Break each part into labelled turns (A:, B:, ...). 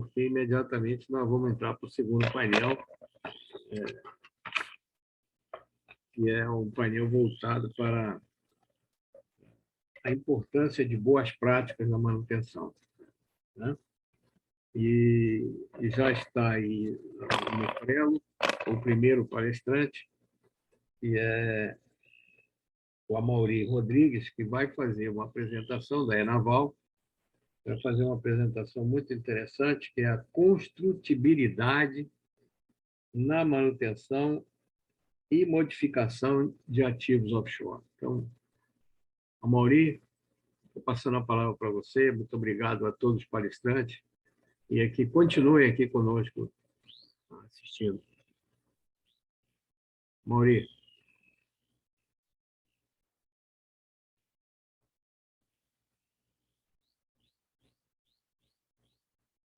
A: porque imediatamente nós vamos entrar para o segundo painel, que é um painel voltado para a importância de boas práticas na manutenção, né? E já está aí no prelo o primeiro palestrante, que é o Amaury Rodrigues, que vai fazer uma apresentação da Enaval, vai fazer uma apresentação muito interessante, que é a construtibilidade na manutenção e modificação de ativos offshore. Então, Amaury, estou passando a palavra para você. Muito obrigado a todos os palestrantes. E aqui, continuem aqui conosco, assistindo. Amaury.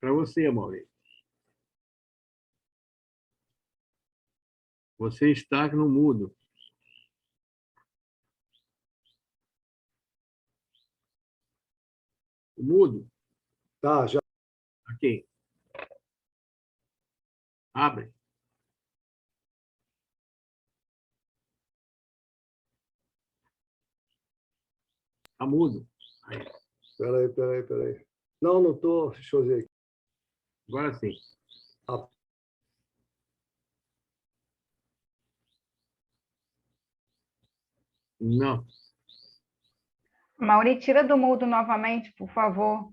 A: Para você, Amaury. Você está no mudo. O mudo?
B: Tá, já.
A: Aqui. Abre. Está mudo.
B: Peraí. Não estou. Deixa eu ver aqui.
A: Agora sim.
B: Ah.
A: Não.
C: Mauri, tira do mudo novamente, por favor.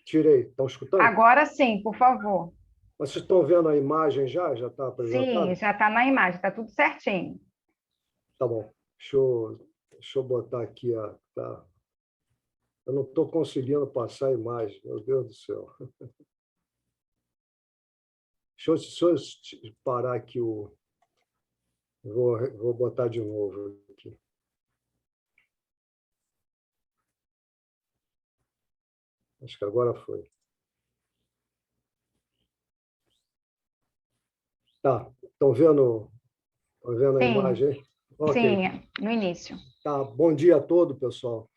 B: Tirei. Estão escutando?
C: Agora sim, por favor.
B: Mas vocês estão vendo a imagem já? Já está apresentada?
C: Sim, já está na imagem, está tudo certinho.
B: Tá bom. Deixa eu botar aqui a. Tá. Eu não estou conseguindo passar a imagem, meu Deus do céu. Deixa eu parar aqui o. Vou botar de novo aqui. Acho que agora foi. Tá. Estão vendo a imagem?
C: Okay. Sim, no início.
B: Tá. Bom dia a todos, pessoal.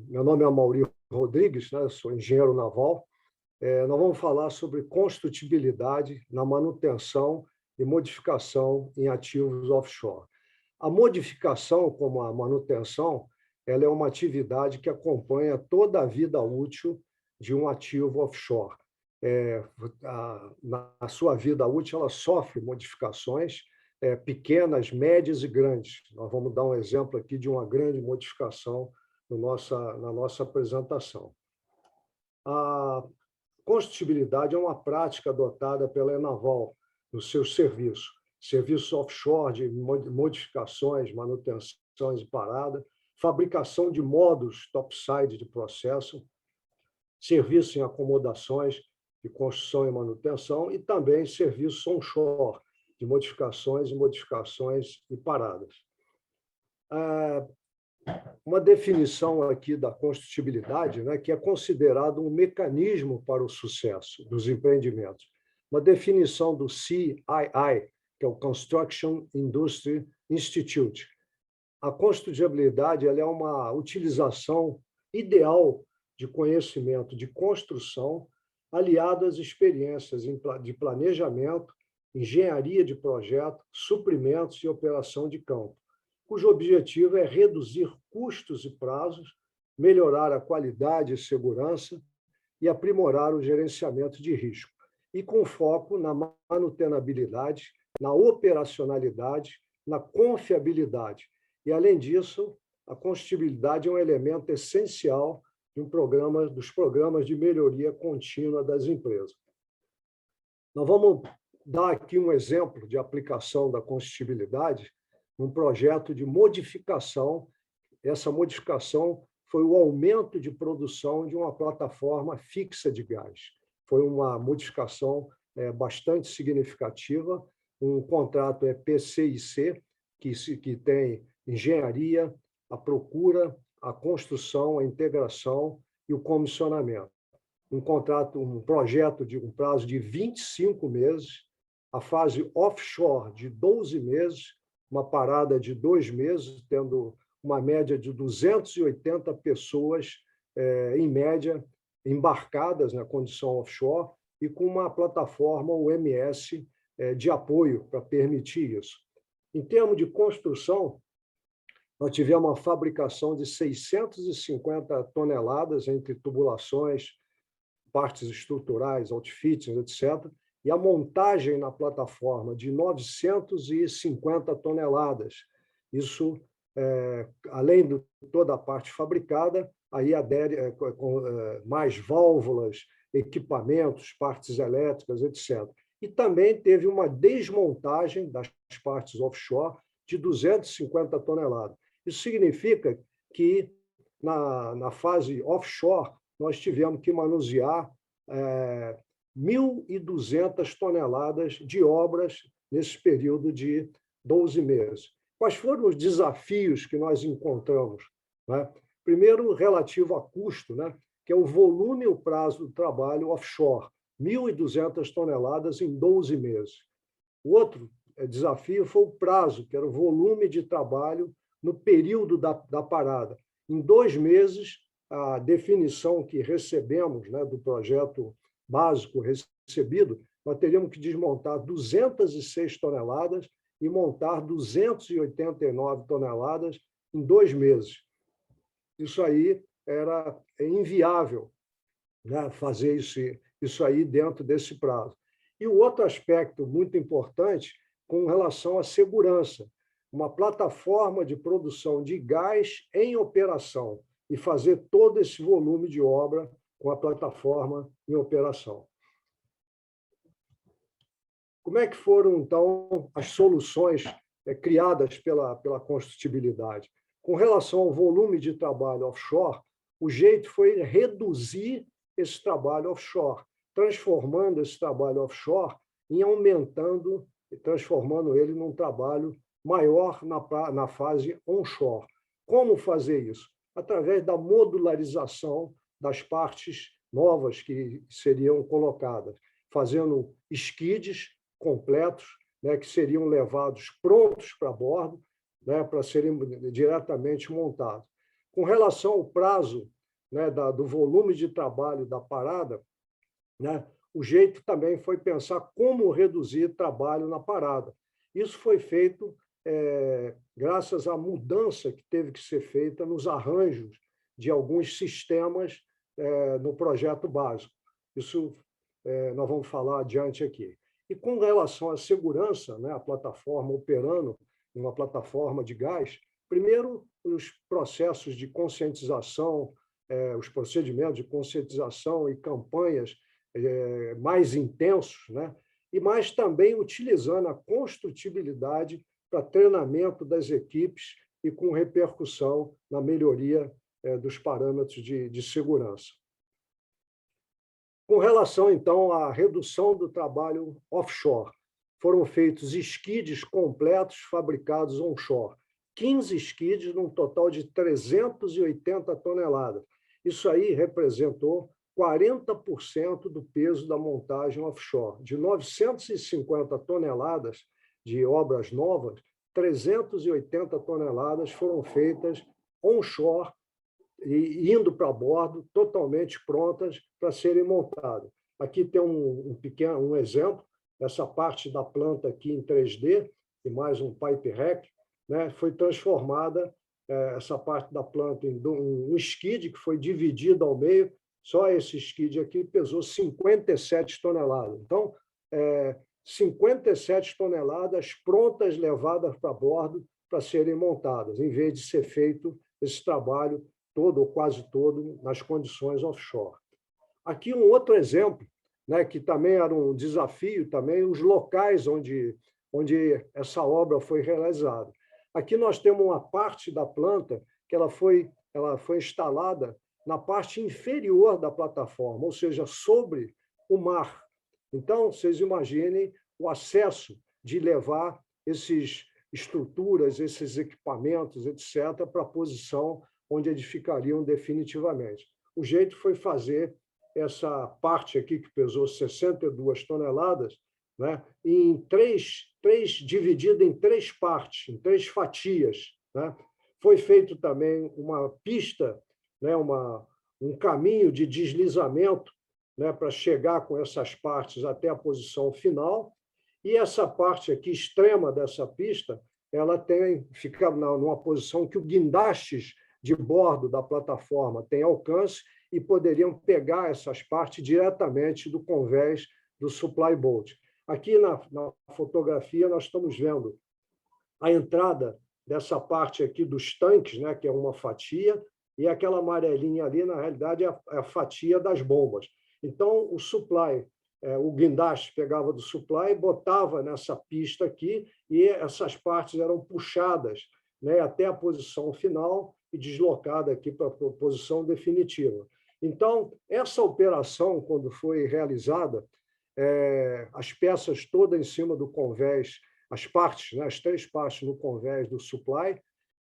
B: Meu nome é Amaury Rodrigues, né? Eu sou engenheiro naval. Nós vamos falar sobre construtibilidade na manutenção e modificação em ativos offshore. A modificação, como a manutenção, ela é uma atividade que acompanha toda a vida útil de um ativo offshore. Na sua vida útil, ela sofre modificações pequenas, médias e grandes. Nós vamos dar um exemplo aqui de uma grande modificação na nossa apresentação. A construtibilidade é uma prática adotada pela Enaval nos seus serviços offshore de modificações, manutenções e parada, fabricação de módulos topside de processo, serviço em acomodações de construção e manutenção e também serviços onshore de modificações e paradas. Uma definição aqui da construtibilidade, né, que é considerado um mecanismo para o sucesso dos empreendimentos. Uma definição do CII, que é o Construction Industry Institute. A construtibilidade ela é uma utilização ideal de conhecimento de construção aliado às experiências de planejamento, engenharia de projeto, suprimentos e operação de campo, cujo objetivo é reduzir custos e prazos, melhorar a qualidade e segurança e aprimorar o gerenciamento de risco, e com foco na manutenabilidade, na operacionalidade, na confiabilidade. E, além disso, a construtibilidade é um elemento essencial dos programas de melhoria contínua das empresas. Nós vamos dar aqui um exemplo de aplicação da construtibilidade num projeto de modificação. Essa modificação foi o aumento de produção de uma plataforma fixa de gás. Foi uma modificação bastante significativa, um contrato PCIC, que tem engenharia, a procura, a construção, a integração e o comissionamento. Um projeto de um prazo de 25 meses, a fase offshore de 12 meses, uma parada de 2 meses, tendo uma média de 280 pessoas em média, embarcadas na condição offshore e com uma plataforma UMS de apoio para permitir isso. Em termos de construção, nós tivemos uma fabricação de 650 toneladas entre tubulações, partes estruturais, outfittings, etc., e a montagem na plataforma de 950 toneladas. Isso, além de toda a parte fabricada, aí adere com mais válvulas, equipamentos, partes elétricas, etc. E também teve uma desmontagem das partes offshore de 250 toneladas. Isso significa que, na fase offshore, nós tivemos que manusear 1.200 toneladas de obras nesse período de 12 meses. Quais foram os desafios que nós encontramos? Né? Primeiro, relativo a custo, né? Que é o volume e o prazo do trabalho offshore, 1.200 toneladas em 12 meses. O outro desafio foi o prazo, que era o volume de trabalho no período da parada. Em 2 meses, a definição que recebemos, né, do projeto básico recebido, nós teríamos que desmontar 206 toneladas e montar 289 toneladas em 2 meses. Isso aí era inviável, né, fazer isso aí dentro desse prazo. E o outro aspecto muito importante com relação à segurança, uma plataforma de produção de gás em operação e fazer todo esse volume de obra com a plataforma em operação. Como é que foram, então, as soluções criadas pela construtibilidade? Com relação ao volume de trabalho offshore, o jeito foi reduzir esse trabalho offshore, transformando esse trabalho offshore em aumentando, transformando ele num trabalho maior na fase onshore. Como fazer isso? Através da modularização das partes novas que seriam colocadas, fazendo skids completos, né, que seriam levados prontos para bordo, né, para serem diretamente montados. Com relação ao prazo, né, do volume de trabalho da parada, né, o jeito também foi pensar como reduzir trabalho na parada. Isso foi feito graças à mudança que teve que ser feita nos arranjos de alguns sistemas no projeto básico. Isso nós vamos falar adiante aqui. E com relação à segurança, né, a plataforma operando, uma plataforma de gás, primeiro, os processos de conscientização, os procedimentos de conscientização e campanhas mais intensos, né? E mais também utilizando a construtibilidade para treinamento das equipes e com repercussão na melhoria dos parâmetros de segurança. Com relação, então, à redução do trabalho offshore, foram feitos skids completos fabricados onshore, 15 skids num total de 380 toneladas. Isso aí representou 40% do peso da montagem offshore. De 950 toneladas de obras novas, 380 toneladas foram feitas onshore e indo para bordo, totalmente prontas para serem montadas. Aqui tem um exemplo, essa parte da planta aqui em 3D, e mais um pipe rack, né, foi transformada, essa parte da planta, em um skid que foi dividido ao meio. Só esse skid aqui pesou 57 toneladas. Então, 57 toneladas prontas, levadas para bordo para serem montadas, em vez de ser feito esse trabalho todo ou quase todo nas condições offshore. Aqui um outro exemplo, né, que também era um desafio, também os locais onde essa obra foi realizada. Aqui nós temos uma parte da planta que ela foi instalada na parte inferior da plataforma, ou seja, sobre o mar. Então, vocês imaginem o acesso de levar essas estruturas, esses equipamentos, etc., para a posição onde edificariam definitivamente. O jeito foi fazer essa parte aqui, que pesou 62 toneladas, né, dividida em 3 partes, em 3 fatias. Né? Foi feito também uma pista, né, um caminho de deslizamento, né, para chegar com essas partes até a posição final, e essa parte aqui extrema dessa pista, ela fica numa posição que o guindastes de bordo da plataforma tem alcance e poderiam pegar essas partes diretamente do convés do supply boat. Aqui na fotografia nós estamos vendo a entrada dessa parte aqui dos tanques, né, que é uma fatia, e aquela amarelinha ali, na realidade, é a fatia das bombas. Então, o supply, o guindaste pegava do supply, botava nessa pista aqui, e essas partes eram puxadas, né, até a posição final e deslocada aqui para a posição definitiva. Então, essa operação, quando foi realizada, as peças todas em cima do convés, as partes, né, as 3 partes no convés do supply,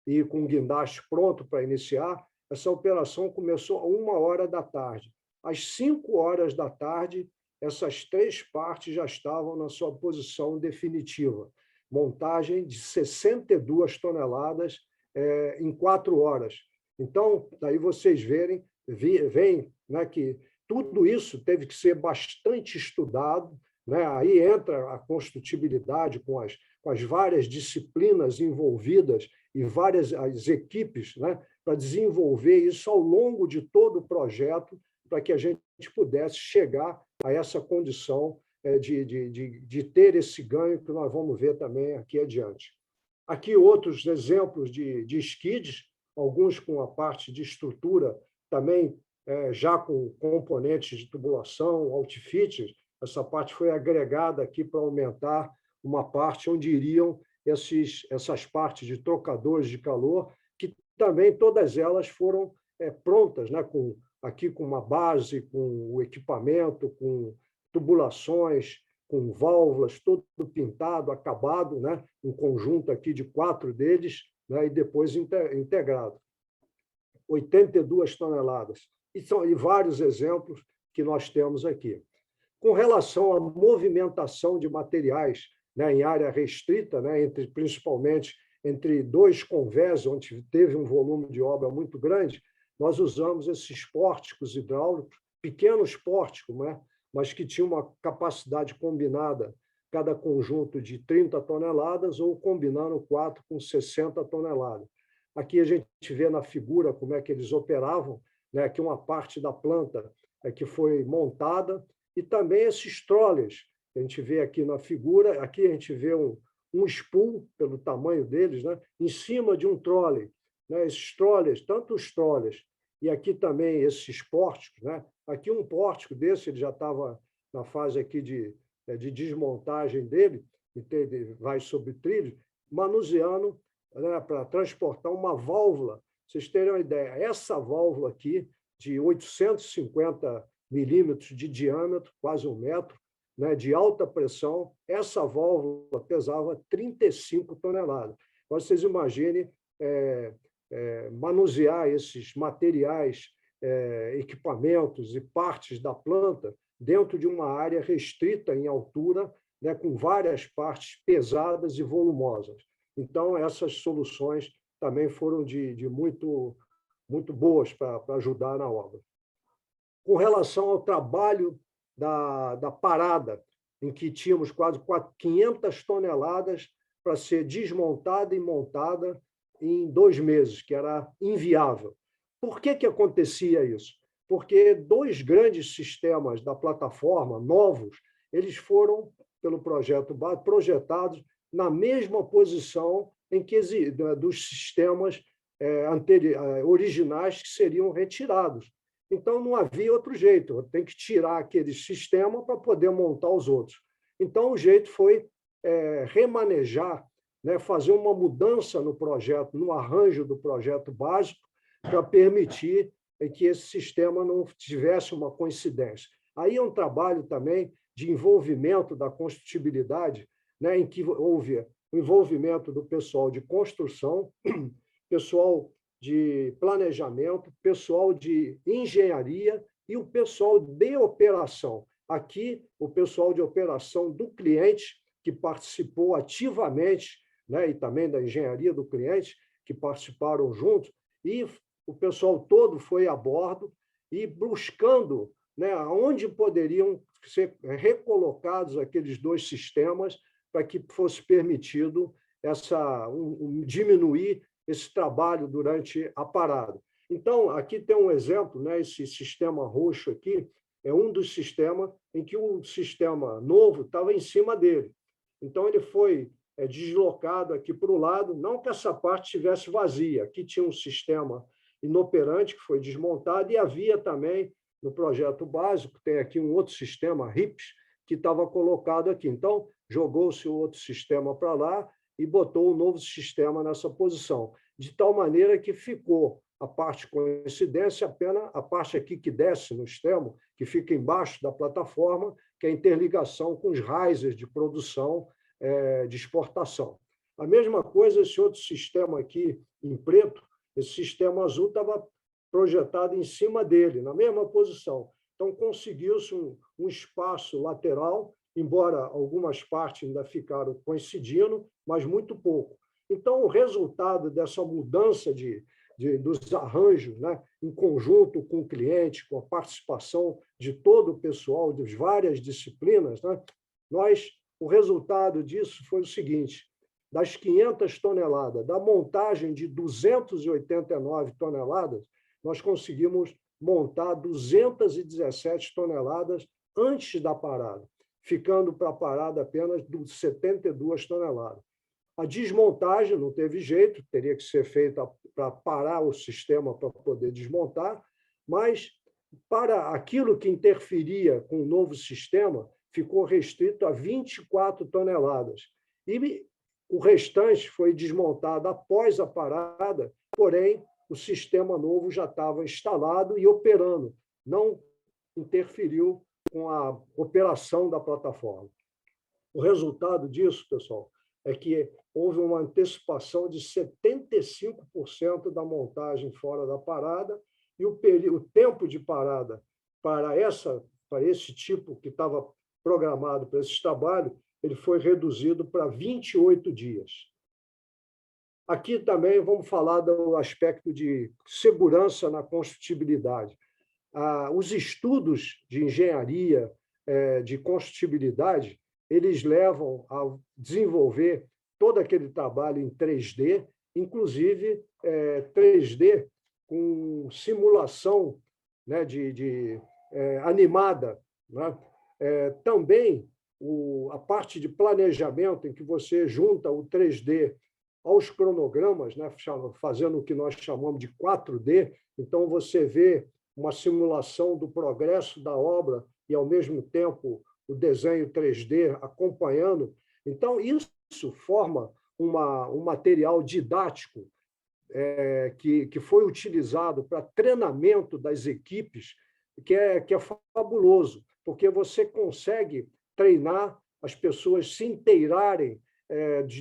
B: e com o guindaste pronto para iniciar, essa operação começou às 1h. Às 5h, essas 3 partes já estavam na sua posição definitiva. Montagem de 62 toneladas em 4 horas. Então, daí vocês veem, né, que tudo isso teve que ser bastante estudado, né? Aí entra a construtibilidade com as várias disciplinas envolvidas e várias as equipes, né, para desenvolver isso ao longo de todo o projeto, para que a gente pudesse chegar a essa condição de ter esse ganho que nós vamos ver também aqui adiante. Aqui outros exemplos de skids, alguns com a parte de estrutura também já com componentes de tubulação, outfits. Essa parte foi agregada aqui para aumentar uma parte onde iriam essas partes de trocadores de calor, que também todas elas foram prontas, né, aqui com uma base, com o equipamento, com tubulações, com válvulas, todo pintado, acabado, né, um conjunto aqui de 4 deles, né, e depois integrado. 82 toneladas. E vários exemplos que nós temos aqui. Com relação à movimentação de materiais, né, em área restrita, né, principalmente entre 2 convés, onde teve um volume de obra muito grande, nós usamos esses pórticos hidráulicos, pequenos pórticos, né, mas que tinham uma capacidade combinada, cada conjunto de 30 toneladas, ou combinando 4 com 60 toneladas. Aqui a gente vê na figura como é que eles operavam, né, aqui uma parte da planta que foi montada, e também esses trolleys, a gente vê aqui na figura, aqui a gente vê um spool, pelo tamanho deles, né, em cima de um trolley. Né, esses trolleys, tanto os trolleys, e aqui também esses pórticos, né, aqui um pórtico desse, ele já estava na fase aqui de desmontagem dele, ele vai sobre trilho, manuseando, né, para transportar uma válvula. Vocês terem uma ideia, essa válvula aqui, de 850 milímetros de diâmetro, quase 1 metro, né, de alta pressão, essa válvula pesava 35 toneladas. Então, vocês imaginem manusear esses materiais, equipamentos e partes da planta dentro de uma área restrita em altura, né, com várias partes pesadas e volumosas. Então, essas soluções também foram de muito boas para ajudar na obra. Com relação ao trabalho da parada, em que tínhamos quase 500 toneladas para ser desmontada e montada em 2 meses, que era inviável. Por que acontecia isso? Porque 2 grandes sistemas da plataforma, novos, eles foram, pelo projeto base, projetados na mesma posição em que dos sistemas originais que seriam retirados. Então, não havia outro jeito, tem que tirar aquele sistema para poder montar os outros. Então, o jeito foi remanejar, né, fazer uma mudança no projeto, no arranjo do projeto básico, para permitir que esse sistema não tivesse uma coincidência. Aí é um trabalho também de envolvimento da construtibilidade, né, em que houve o envolvimento do pessoal de construção, pessoal de planejamento, pessoal de engenharia e o pessoal de operação. Aqui, o pessoal de operação do cliente, que participou ativamente, né, e também da engenharia do cliente, que participaram juntos, e o pessoal todo foi a bordo, e buscando, né, onde poderiam ser recolocados aqueles dois sistemas para que fosse permitido diminuir esse trabalho durante a parada. Então, aqui tem um exemplo, né, esse sistema roxo aqui é um dos sistemas em que o sistema novo estava em cima dele. Então, ele foi deslocado aqui para o lado, não que essa parte estivesse vazia. Aqui tinha um sistema inoperante que foi desmontado e havia também, no projeto básico, tem aqui um outro sistema, RIPS, que estava colocado aqui. Então, jogou-se o outro sistema para lá e botou o novo sistema nessa posição, de tal maneira que ficou a parte coincidência, apenas a parte aqui que desce no extremo, que fica embaixo da plataforma, que é a interligação com os risers de produção de exportação. A mesma coisa, esse outro sistema aqui em preto, esse sistema azul estava projetado em cima dele, na mesma posição. Então, conseguiu-se um espaço lateral, embora algumas partes ainda ficaram coincidindo, mas muito pouco. Então, o resultado dessa mudança dos arranjos, né, em conjunto com o cliente, com a participação de todo o pessoal, das várias disciplinas, né, o resultado disso foi o seguinte: das 500 toneladas, da montagem de 289 toneladas, nós conseguimos montar 217 toneladas antes da parada, ficando para a parada apenas 72 toneladas. A desmontagem não teve jeito, teria que ser feita para parar o sistema para poder desmontar, mas para aquilo que interferia com o novo sistema, ficou restrito a 24 toneladas. E o restante foi desmontado após a parada, porém, o sistema novo já estava instalado e operando, não interferiu com a operação da plataforma. O resultado disso, pessoal, é que houve uma antecipação de 75% da montagem fora da parada e o tempo de parada para esse tipo que estava programado para esse trabalho, ele foi reduzido para 28 dias. Aqui também vamos falar do aspecto de segurança na construtibilidade. Os estudos de engenharia de construtibilidade, eles levam a desenvolver todo aquele trabalho em 3D, inclusive 3D com simulação, né, animada, né? Também a parte de planejamento, em que você junta o 3D aos cronogramas, né, fazendo o que nós chamamos de 4D, então você vê uma simulação do progresso da obra e, ao mesmo tempo, o desenho 3D acompanhando. Então, isso forma um material didático que foi utilizado para treinamento das equipes, que é fabuloso, porque você consegue treinar as pessoas se inteirarem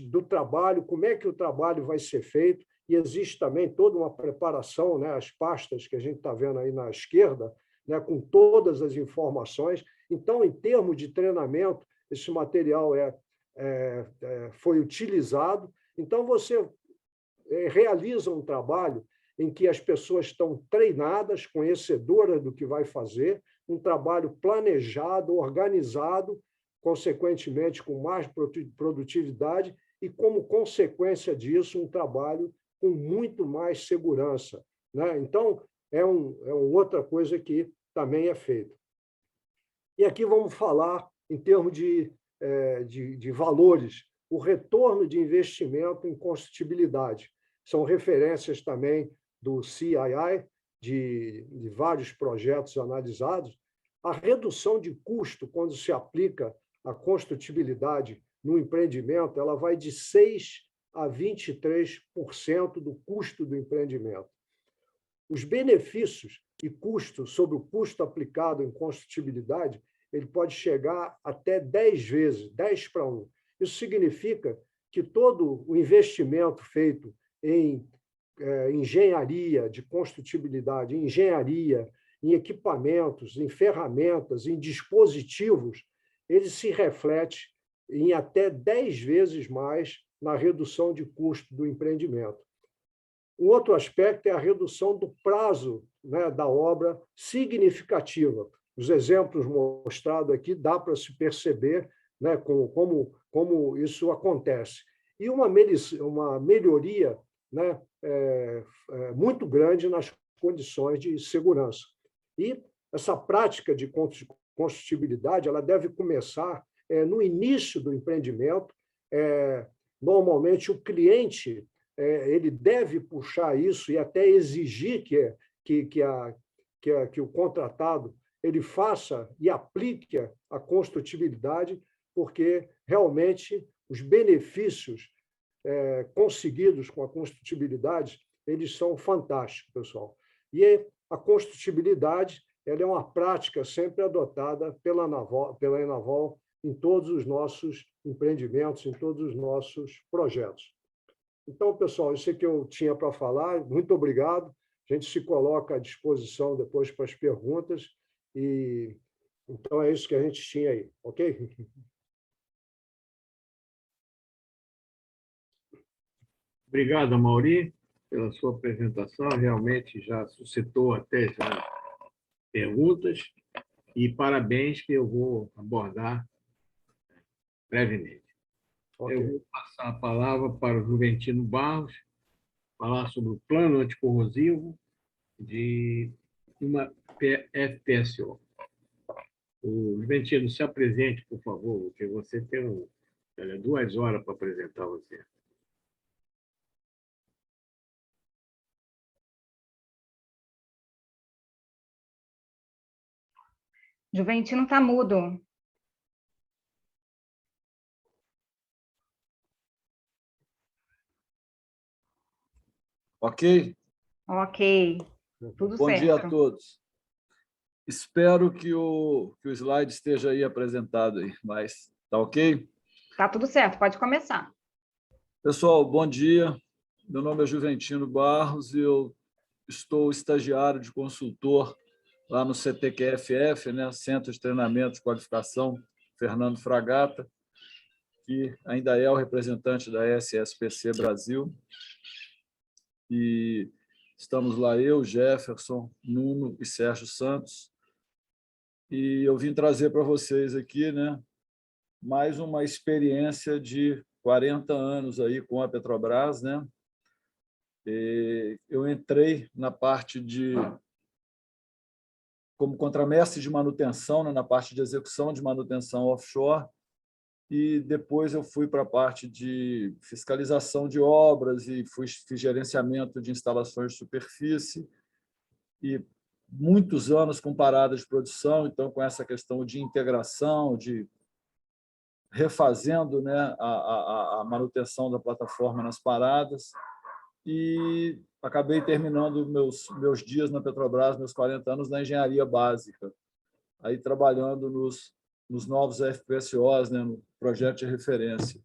B: do trabalho, como é que o trabalho vai ser feito, e existe também toda uma preparação, né, as pastas que a gente está vendo aí na esquerda, né, com todas as informações. Então, em termos de treinamento, esse material foi utilizado. Então, você realiza um trabalho em que as pessoas estão treinadas, conhecedoras do que vai fazer, um trabalho planejado, organizado, consequentemente com mais produtividade e, como consequência disso, um trabalho com muito mais segurança, né? Então, é outra coisa que também é feita. E aqui vamos falar em termos de valores, o retorno de investimento em construtibilidade. São referências também do CII, de vários projetos analisados. A redução de custo, quando se aplica a construtibilidade no empreendimento, ela vai de 6% a 23% do custo do empreendimento. Os benefícios e custos sobre o custo aplicado em construtibilidade, ele pode chegar até 10 vezes, 10 para 1. Isso significa que todo o investimento feito em engenharia de construtibilidade, em engenharia, em equipamentos, em ferramentas, em dispositivos, ele se reflete em até 10 vezes mais na redução de custo do empreendimento. Um outro aspecto é a redução do prazo né, da obra significativa. Os exemplos mostrados aqui dá para se perceber, né, como isso acontece. E uma melhoria, né, muito grande nas condições de segurança. E essa prática de construtibilidade ela deve começar no início do empreendimento. Normalmente, o cliente ele deve puxar isso e até exigir que o contratado ele faça e aplique a construtibilidade, porque realmente os benefícios conseguidos com a construtibilidade eles são fantásticos, pessoal. E a construtibilidade ela é uma prática sempre adotada pela Enaval em todos os nossos empreendimentos, em todos os nossos projetos. Então, pessoal, isso é que eu tinha para falar. Muito obrigado. A gente se coloca à disposição depois para as perguntas. E então é isso que a gente tinha aí, ok?
A: Obrigado, Amaury, pela sua apresentação. Realmente já suscitou até já perguntas. E parabéns, que eu vou abordar brevemente.
B: Okay.
A: Eu vou passar a palavra para o Juventino Barros, falar sobre o plano anticorrosivo de uma FPSO. O Juventino, se apresente, por favor, porque você tem 2 horas para apresentar você.
C: Juventino está mudo.
D: Ok?
C: Ok, tudo
D: Bom
C: certo.
D: dia a todos. Espero que o slide esteja aí apresentado, aí, mas tá ok?
C: Tá tudo certo, pode começar.
D: Pessoal, bom dia. Meu nome é Juventino Barros e eu estou estagiário de consultor lá no CTQFF, né? Centro de Treinamento de Qualificação Fernando Fragata, que ainda é o representante da SSPC Brasil. E estamos lá eu, Jefferson, Nuno e Sérgio Santos. E eu vim trazer para vocês aqui, né, mais uma experiência de 40 anos aí com a Petrobras, né? Eu entrei na parte como contramestre de manutenção, né, na parte de execução de manutenção offshore, e depois eu fui para a parte de fiscalização de obras e fiz gerenciamento de instalações de superfície e muitos anos com parada de produção, então com essa questão de integração, de refazendo, né, a manutenção da plataforma nas paradas, e acabei terminando meus dias na Petrobras, meus 40 anos, na engenharia básica, aí trabalhando nos novos FPSOs, né, no projeto de referência.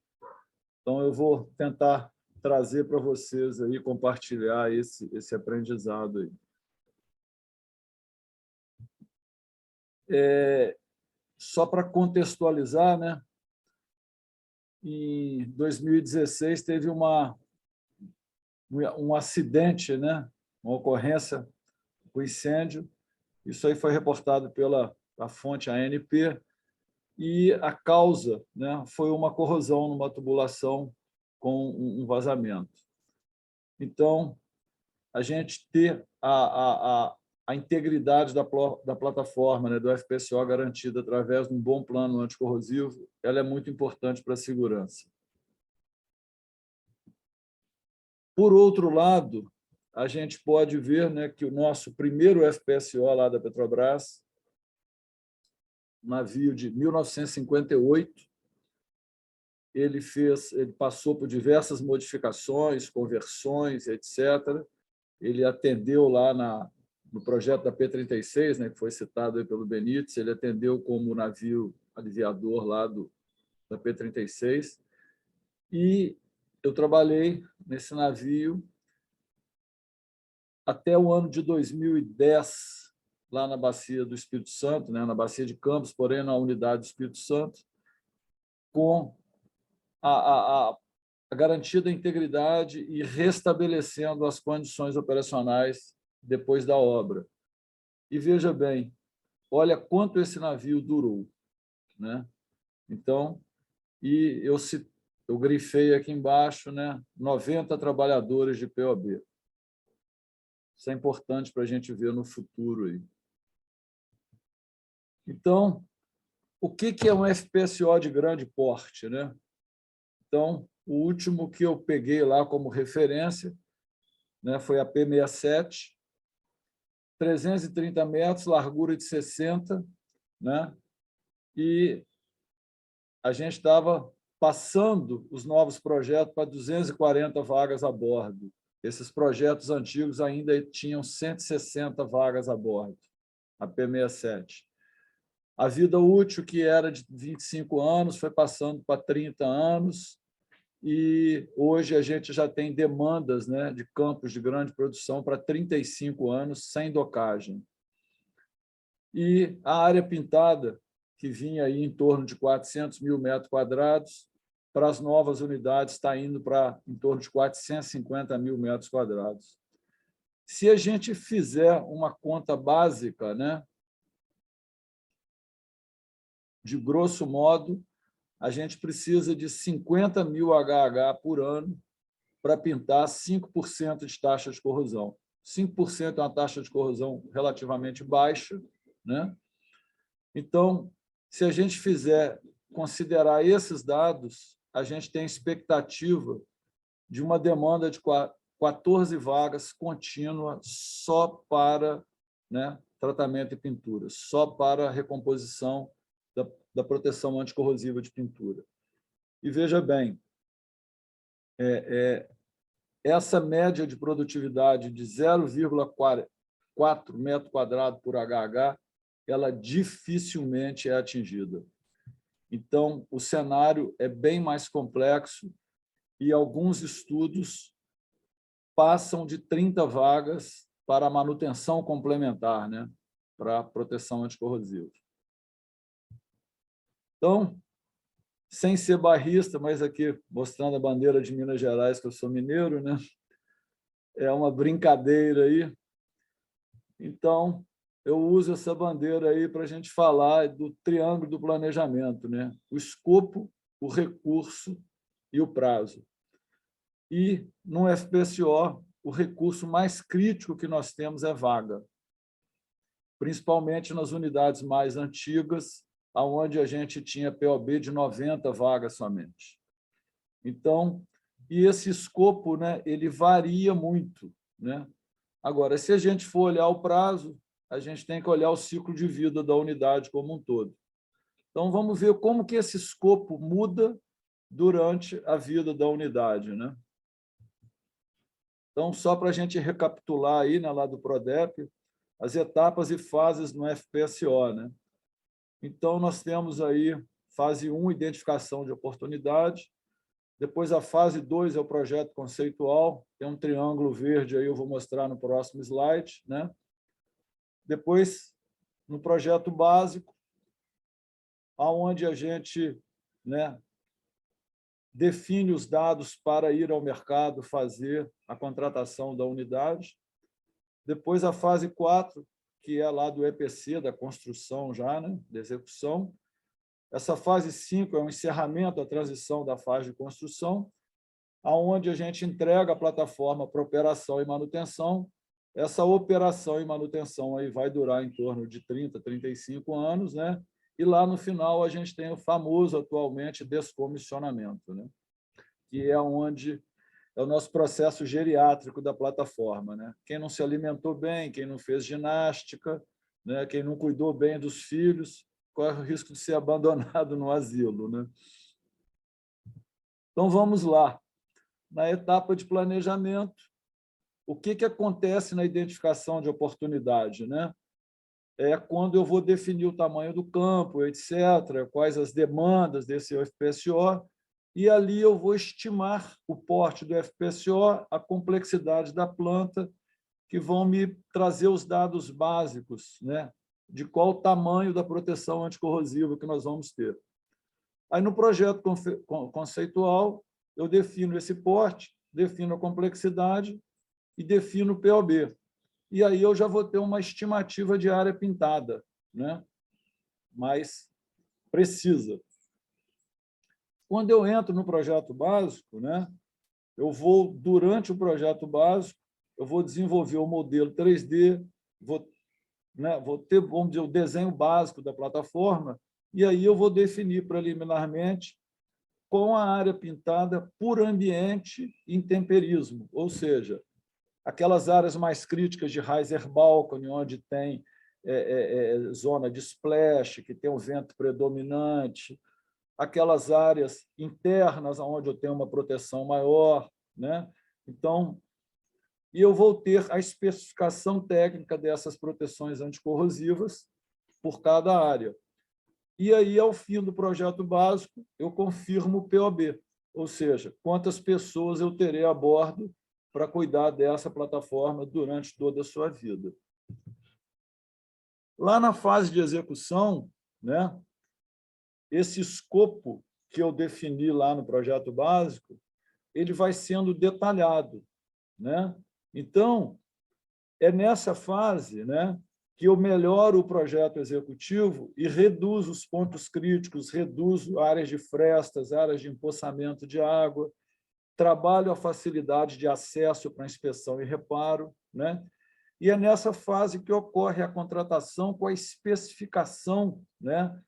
D: Então, eu vou tentar trazer para vocês, aí, compartilhar esse aprendizado aí. Só para contextualizar, né, em 2016 teve um acidente, né, uma ocorrência com incêndio. Isso aí foi reportado pela fonte ANP e a causa, né, foi uma corrosão numa tubulação com um vazamento. Então, a gente ter a integridade da plataforma, né, do FPSO garantida através de um bom plano anticorrosivo, ela é muito importante para a segurança. Por outro lado, a gente pode ver, né, que o nosso primeiro FPSO lá da Petrobras, navio de 1958, ele passou por diversas modificações, conversões, etc. Ele atendeu lá no projeto da P-36, né, que foi citado aí pelo Benítez, ele atendeu como navio aliviador lá da P-36. E eu trabalhei nesse navio até o ano de 2010, lá na Bacia do Espírito Santo, né, na Bacia de Campos, porém na unidade do Espírito Santo, com a garantia da integridade e restabelecendo as condições operacionais depois da obra. E veja bem, olha quanto esse navio durou, né? Então, e eu grifei aqui embaixo, né, 90 trabalhadores de POB. Isso é importante para a gente ver no futuro aí. Então, o que é um FPSO de grande porte, né? Então, o último que eu peguei lá como referência, né, foi a P67, 330 metros, largura de 60, né? E a gente estava passando os novos projetos para 240 vagas a bordo. Esses projetos antigos ainda tinham 160 vagas a bordo, a P67. A vida útil, que era de 25 anos, foi passando para 30 anos, e hoje a gente já tem demandas, né, de campos de grande produção para 35 anos, sem docagem. E a área pintada, que vinha aí em torno de 400 mil metros quadrados, para as novas unidades está indo para em torno de 450 mil metros quadrados. Se a gente fizer uma conta básica, né, de grosso modo, a gente precisa de 50 mil HH por ano para pintar 5% de taxa de corrosão. 5% é uma taxa de corrosão relativamente baixa, né? Então, se a gente considerar esses dados, a gente tem expectativa de uma demanda de 14 vagas contínua só para, né, tratamento e pintura, só para recomposição da proteção anticorrosiva de pintura. E veja bem, essa média de produtividade de 0,4 metro quadrado por HH, ela dificilmente é atingida. Então, o cenário é bem mais complexo e alguns estudos passam de 30 vagas para a manutenção complementar, né, para a proteção anticorrosiva. Então, sem ser barrista, mas aqui mostrando a bandeira de Minas Gerais, que eu sou mineiro, né? É uma brincadeira aí. Então, eu uso essa bandeira aí para a gente falar do triângulo do planejamento, né? O escopo, o recurso e o prazo. E, no FPSO, o recurso mais crítico que nós temos é vaga, principalmente nas unidades mais antigas, onde a gente tinha POB de 90 vagas somente. Então, e esse escopo, né, ele varia muito, né? Agora, se a gente for olhar o prazo, a gente tem que olhar o ciclo de vida da unidade como um todo. Então, vamos ver como que esse escopo muda durante a vida da unidade, né? Então, só para a gente recapitular aí, né, lá do PRODEP, as etapas e fases no FPSO, né? Então, nós temos aí fase 1, identificação de oportunidade. Depois, a fase 2 é o projeto conceitual. Tem um triângulo verde aí, eu vou mostrar no próximo slide, né? Depois, no projeto básico, onde a gente, né, define os dados para ir ao mercado fazer a contratação da unidade. Depois, a fase 4, que é lá do EPC, da construção já, né, da execução. Essa fase 5 é o encerramento da transição da fase de construção, onde a gente entrega a plataforma para operação e manutenção. Essa operação e manutenção aí vai durar em torno de 30, 35 anos, né? E lá no final a gente tem o famoso, atualmente, descomissionamento, né? Que é onde é o nosso processo geriátrico da plataforma, né? Quem não se alimentou bem, quem não fez ginástica, né? Quem não cuidou bem dos filhos, corre o risco de ser abandonado no asilo, né? Então, vamos lá. Na etapa de planejamento, o que acontece na identificação de oportunidade, né? É quando eu vou definir o tamanho do campo, etc., quais as demandas desse FPSO, e ali eu vou estimar o porte do FPSO, a complexidade da planta, que vão me trazer os dados básicos, né, de qual o tamanho da proteção anticorrosiva que nós vamos ter. Aí, no projeto conceitual, eu defino esse porte, defino a complexidade e defino o POB. e aí eu já vou ter uma estimativa de área pintada, né? Mais precisa. Quando eu entro no projeto básico, né, eu vou, durante o projeto básico, eu vou desenvolver o modelo 3D, vou ter, vamos dizer, o desenho básico da plataforma, e aí eu vou definir preliminarmente com a área pintada por ambiente e intemperismo, ou seja, aquelas áreas mais críticas de riser balcony, onde tem zona de splash, que tem um vento predominante, aquelas áreas internas onde eu tenho uma proteção maior, né? Então, e eu vou ter a especificação técnica dessas proteções anticorrosivas por cada área. E aí, ao fim do projeto básico, eu confirmo o POB, ou seja, quantas pessoas eu terei a bordo para cuidar dessa plataforma durante toda a sua vida. Lá na fase de execução, né, esse escopo que eu defini lá no projeto básico, ele vai sendo detalhado, né? Então, é nessa fase, né, que eu melhoro o projeto executivo e reduzo os pontos críticos, reduzo áreas de frestas, áreas de empoçamento de água, trabalho a facilidade de acesso para inspeção e reparo, né? E é nessa fase que ocorre a contratação com a especificação, né,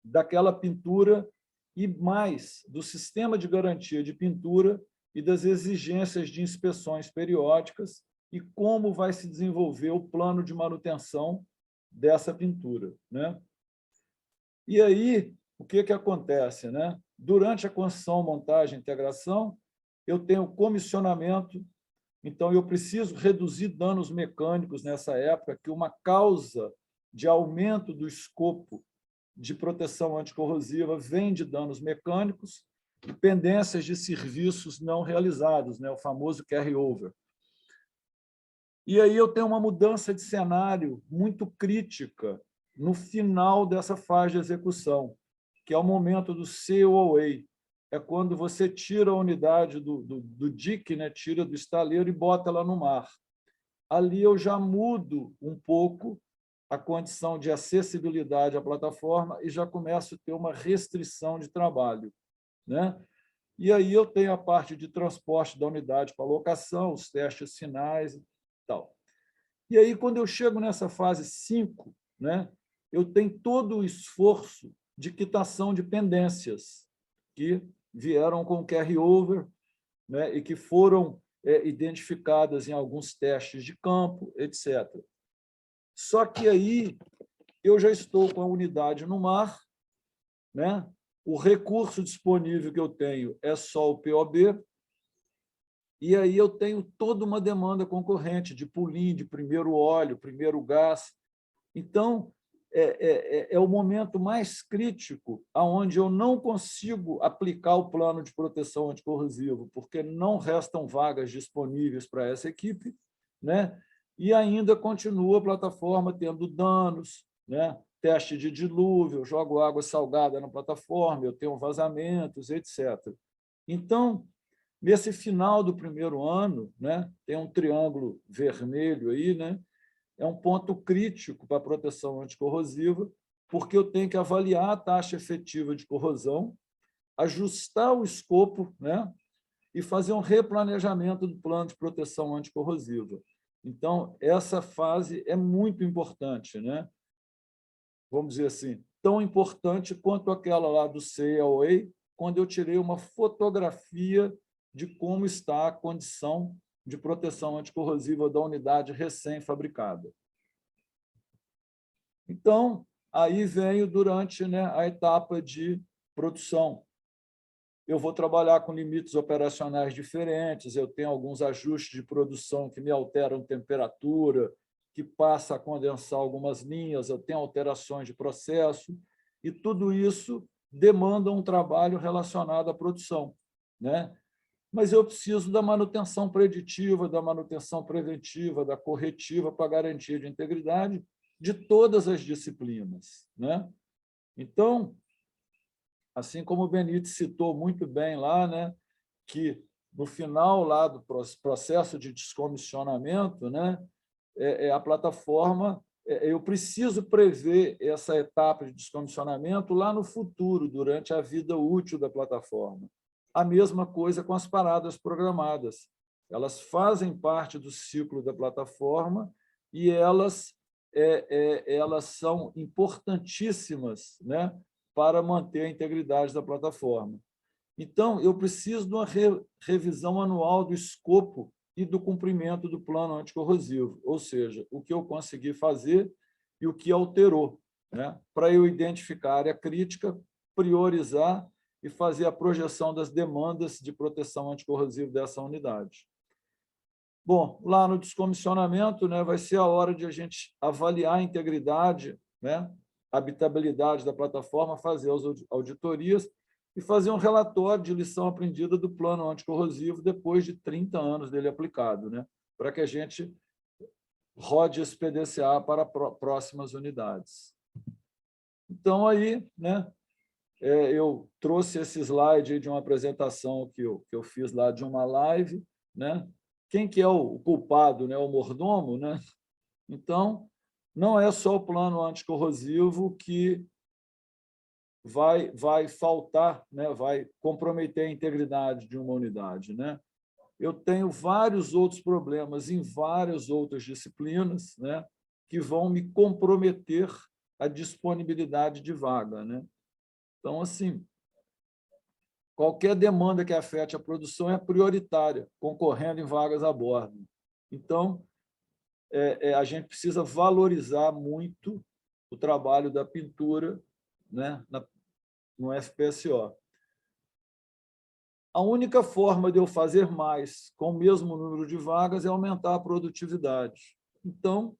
D: daquela pintura e mais do sistema de garantia de pintura e das exigências de inspeções periódicas e como vai se desenvolver o plano de manutenção dessa pintura, né? E aí, o que acontece, né? Durante a construção, montagem e integração, eu tenho comissionamento, então eu preciso reduzir danos mecânicos nessa época, que uma causa de aumento do escopo de proteção anticorrosiva vem de danos mecânicos e pendências de serviços não realizados, né? O famoso carry-over. E aí eu tenho uma mudança de cenário muito crítica no final dessa fase de execução, que é o momento do COA. É quando você tira a unidade do dique, né? Tira do estaleiro e bota ela no mar. Ali eu já mudo um pouco a condição de acessibilidade à plataforma e já começo a ter uma restrição de trabalho, né? E aí eu tenho a parte de transporte da unidade para locação, os testes finais e tal. E aí, quando eu chego nessa fase 5, né, eu tenho todo o esforço de quitação de pendências que vieram com carry-over, né, e que foram identificadas em alguns testes de campo, etc. Só que aí eu já estou com a unidade no mar, né? O recurso disponível que eu tenho é só o POB, e aí eu tenho toda uma demanda concorrente de pulim, de primeiro óleo, primeiro gás. Então, é o momento mais crítico onde eu não consigo aplicar o plano de proteção anticorrosivo, porque não restam vagas disponíveis para essa equipe, né? E ainda continua a plataforma tendo danos, né? Teste de dilúvio, eu jogo água salgada na plataforma, eu tenho vazamentos, etc. Então, nesse final do primeiro ano, né, tem um triângulo vermelho aí, né? É um ponto crítico para a proteção anticorrosiva, porque eu tenho que avaliar a taxa efetiva de corrosão, ajustar o escopo, né, e fazer um replanejamento do plano de proteção anticorrosiva. Então, essa fase é muito importante, né? Vamos dizer assim, tão importante quanto aquela lá do COA, quando eu tirei uma fotografia de como está a condição de proteção anticorrosiva da unidade recém-fabricada. Então, aí venho durante, né, a etapa de produção. Eu vou trabalhar com limites operacionais diferentes, eu tenho alguns ajustes de produção que me alteram temperatura, que passa a condensar algumas linhas, eu tenho alterações de processo, e tudo isso demanda um trabalho relacionado à produção, né? Mas eu preciso da manutenção preditiva, da manutenção preventiva, da corretiva para garantia de integridade de todas as disciplinas, né? Então, assim como o Benítez citou muito bem lá, né, que no final lá do processo de descomissionamento, né, a plataforma, eu preciso prever essa etapa de descomissionamento lá no futuro, durante a vida útil da plataforma. A mesma coisa com as paradas programadas. Elas fazem parte do ciclo da plataforma e elas são importantíssimas, né, para manter a integridade da plataforma. Então, eu preciso de uma revisão anual do escopo e do cumprimento do plano anticorrosivo, ou seja, o que eu consegui fazer e o que alterou, né, para eu identificar a área crítica, priorizar e fazer a projeção das demandas de proteção anticorrosiva dessa unidade. Bom, lá no descomissionamento, né, vai ser a hora de a gente avaliar a integridade, né, a habitabilidade da plataforma, fazer as auditorias e fazer um relatório de lição aprendida do plano anticorrosivo depois de 30 anos dele aplicado, né, para que a gente rode esse PDCA para próximas unidades. Então, aí, né, eu trouxe esse slide aí de uma apresentação que eu fiz lá de uma live, né? Quem que é o culpado, né? O mordomo, né? Então, não é só o plano anticorrosivo que vai faltar, né? Vai comprometer a integridade de uma unidade, né? Eu tenho vários outros problemas em várias outras disciplinas, né? Que vão me comprometer a disponibilidade de vaga, né? Então, assim, qualquer demanda que afete a produção é prioritária, concorrendo em vagas a bordo. Então, a gente precisa valorizar muito o trabalho da pintura, né, no FPSO. A única forma de eu fazer mais com o mesmo número de vagas é aumentar a produtividade. Então,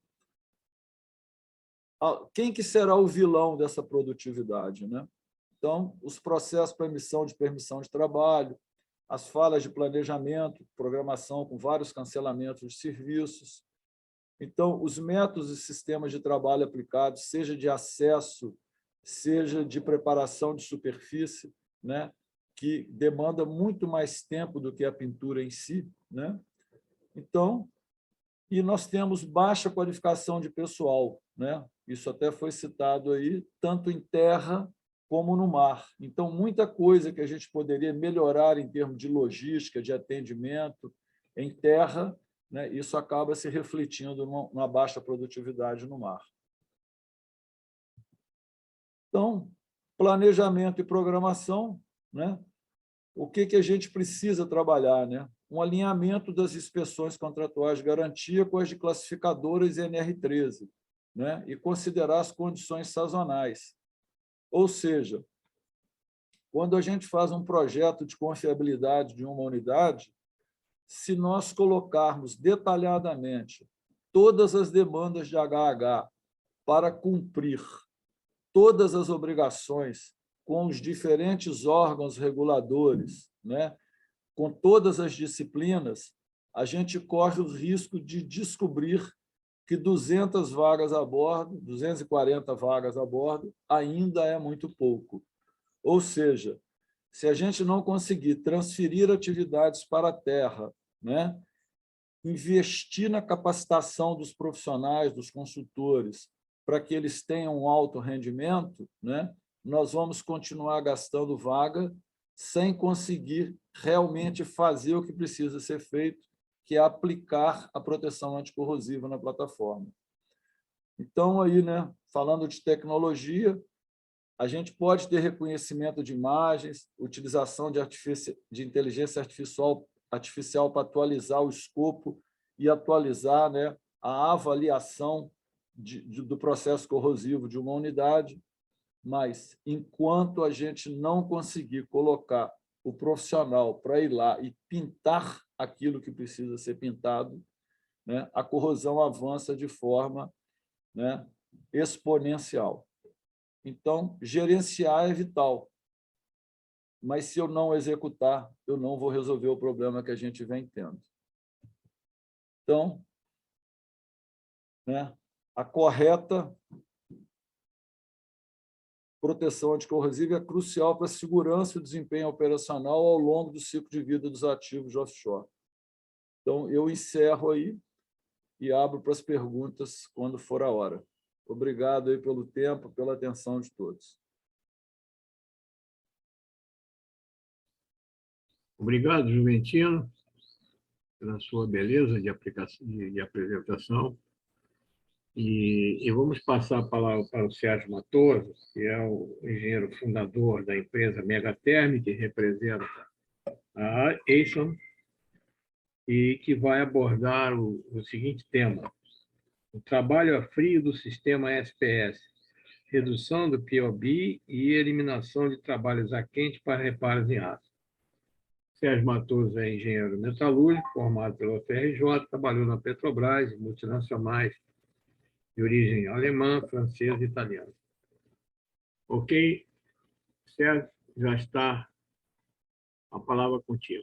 D: quem que será o vilão dessa produtividade, né? Então, os processos para emissão de permissão de trabalho, as falhas de planejamento, programação com vários cancelamentos de serviços. Então, os métodos e sistemas de trabalho aplicados, seja de acesso, seja de preparação de superfície, né, que demanda muito mais tempo do que a pintura em si, né? Então, e nós temos baixa qualificação de pessoal, né? Isso até foi citado aí, tanto em terra como no mar. Então, muita coisa que a gente poderia melhorar em termos de logística, de atendimento, em terra, né, isso acaba se refletindo numa baixa produtividade no mar. Então, planejamento e programação, né? O que a gente precisa trabalhar, né? Um alinhamento das inspeções contratuais de garantia com as de classificadoras e NR13, né? E considerar as condições sazonais. Ou seja, quando a gente faz um projeto de confiabilidade de uma unidade, se nós colocarmos detalhadamente todas as demandas de HH para cumprir todas as obrigações com os diferentes órgãos reguladores, né, com todas as disciplinas, a gente corre o risco de descobrir que 200 vagas a bordo, 240 vagas a bordo, ainda é muito pouco. Ou seja, se a gente não conseguir transferir atividades para a terra, né, investir na capacitação dos profissionais, dos consultores, para que eles tenham um alto rendimento, né, nós vamos continuar gastando vaga sem conseguir realmente fazer o que precisa ser feito, que é aplicar a proteção anticorrosiva na plataforma. Então, aí, né, falando de tecnologia, a gente pode ter reconhecimento de imagens, utilização de inteligência artificial para atualizar o escopo e atualizar, né, a avaliação do processo corrosivo de uma unidade, mas, enquanto a gente não conseguir colocar o profissional para ir lá e pintar aquilo que precisa ser pintado, né, a corrosão avança de forma, né, exponencial. Então, gerenciar é vital, mas se eu não executar, eu não vou resolver o problema que a gente vem tendo. Então, né, a correta proteção anticorrosiva é crucial para a segurança e o desempenho operacional ao longo do ciclo de vida dos ativos de offshore. Então, eu encerro aí, e abro para as perguntas quando for a hora. Obrigado aí pelo tempo, pela atenção de todos.
A: Obrigado, Juventino, pela sua beleza de apresentação. E vamos passar a palavra para o Sérgio Matoso, que é o engenheiro fundador da empresa Megaterm, que representa a Aison, e que vai abordar o seguinte tema: o trabalho a frio do sistema SPS, redução do POB e eliminação de trabalhos a quente para reparos em aço. Sérgio Matoso é engenheiro metalúrgico, formado pela UFRJ, trabalhou na Petrobras, multinacionais de origem alemã, francesa e italiana. Ok, Sérgio, já está a palavra contigo.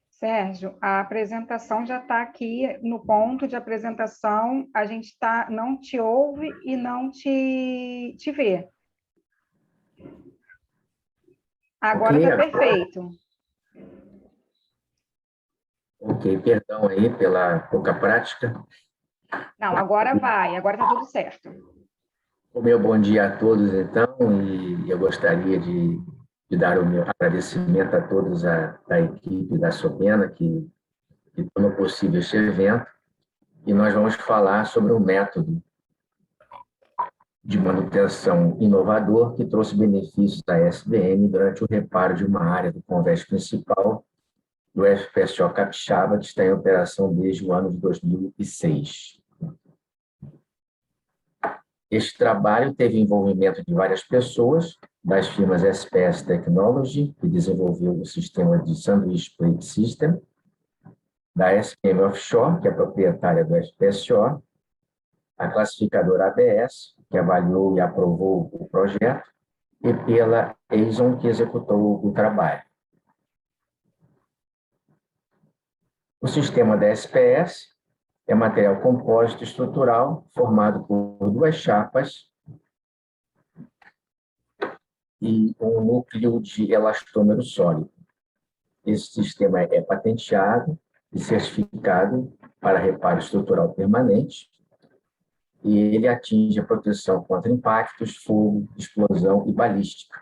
C: Sérgio, a apresentação já está aqui no ponto de apresentação, a gente não te ouve e não te vê. Agora está perfeito.
E: Ok, perdão aí pela pouca prática.
C: Não, agora vai, agora está tudo certo.
E: O meu bom dia a todos, então, e eu gostaria de dar o meu agradecimento a todos da equipe da Sopena que tornou possível este evento, e nós vamos falar sobre um método de manutenção inovador que trouxe benefícios à SBM durante o reparo de uma área do convés principal do FPSO Capixaba, que está em operação desde o ano de 2006. Este trabalho teve envolvimento de várias pessoas, das firmas SPS Technology, que desenvolveu o sistema de Sandwich Plate System, da SPM Offshore, que é proprietária do FPSO, a classificadora ABS, que avaliou e aprovou o projeto, e pela Aison, que executou o trabalho. O sistema da SPS é material compósito estrutural formado por duas chapas e um núcleo de elastômero sólido. Esse sistema é patenteado e certificado para reparo estrutural permanente, e ele atinge a proteção contra impactos, fogo, explosão e balística.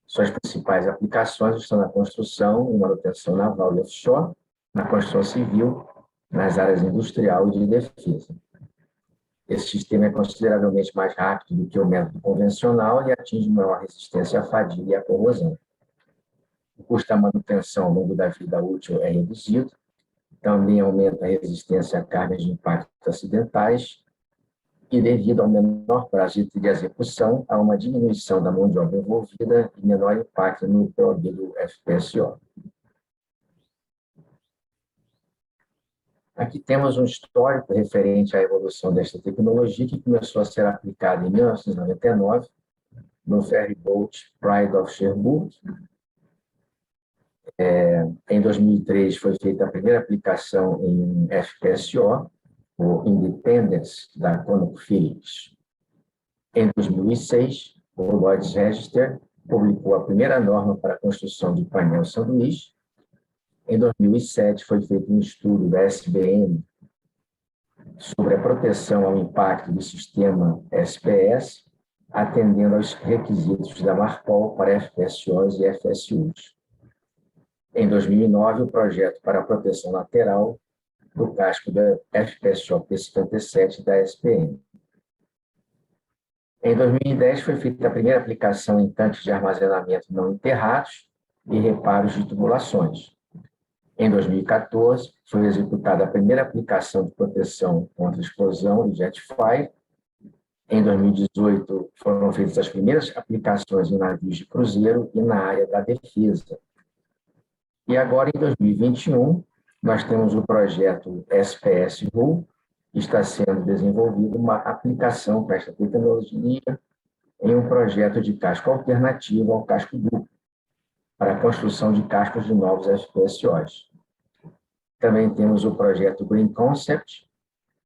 E: Suas principais aplicações estão na construção e manutenção naval e offshore, na construção civil, nas áreas industrial e de defesa. Esse sistema é consideravelmente mais rápido do que o método convencional e atinge maior resistência à fadiga e à corrosão. O custo da manutenção ao longo da vida útil é reduzido, também aumenta a resistência a cargas de impactos acidentais e, devido ao menor prazo de execução, há uma diminuição da mão de obra envolvida e menor impacto no POB do FPSO. Aqui temos um histórico referente à evolução desta tecnologia, que começou a ser aplicada em 1999 no ferryboat Pride of Cherbourg. Em 2003 foi feita a primeira aplicação em um FPSO, o Independence, da ConocoPhillips. Em 2006, o Lloyd's Register publicou a primeira norma para a construção de painel sanduíche. Em 2007, foi feito um estudo da SBM sobre a proteção ao impacto do sistema SPS, atendendo aos requisitos da Marpol para FPSOs e FSUs. Em 2009, o projeto para a proteção lateral do casco da FPSO P-57 da SPM. Em 2010, foi feita a primeira aplicação em tanques de armazenamento não enterrados e reparos de tubulações. Em 2014, foi executada a primeira aplicação de proteção contra explosão e jet fire. Em 2018, foram feitas as primeiras aplicações em navios de cruzeiro e na área da defesa. E agora, em 2021, nós temos o projeto SPS-RU, que está sendo desenvolvido uma aplicação para esta tecnologia em um projeto de casco alternativo ao casco duplo, para a construção de cascos de novos FPSOs. Também temos o projeto Green Concept,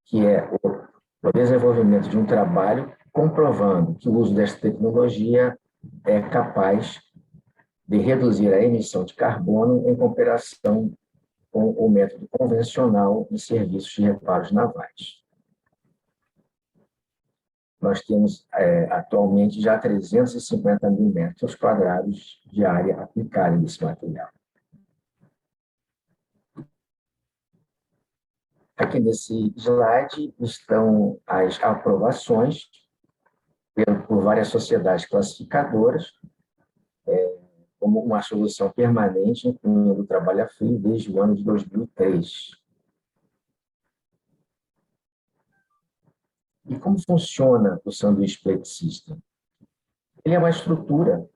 E: que é o desenvolvimento de um trabalho comprovando que o uso desta tecnologia é capaz de reduzir a emissão de carbono em comparação com o método convencional de serviços de reparos navais. Nós temos atualmente já 350 mil metros quadrados de área aplicada nesse material. Aqui nesse slide estão as aprovações por várias sociedades classificadoras, como uma solução permanente, incluindo o trabalho a frio desde o ano de 2003. E como funciona o sanduíche plate system? Ele é uma estrutura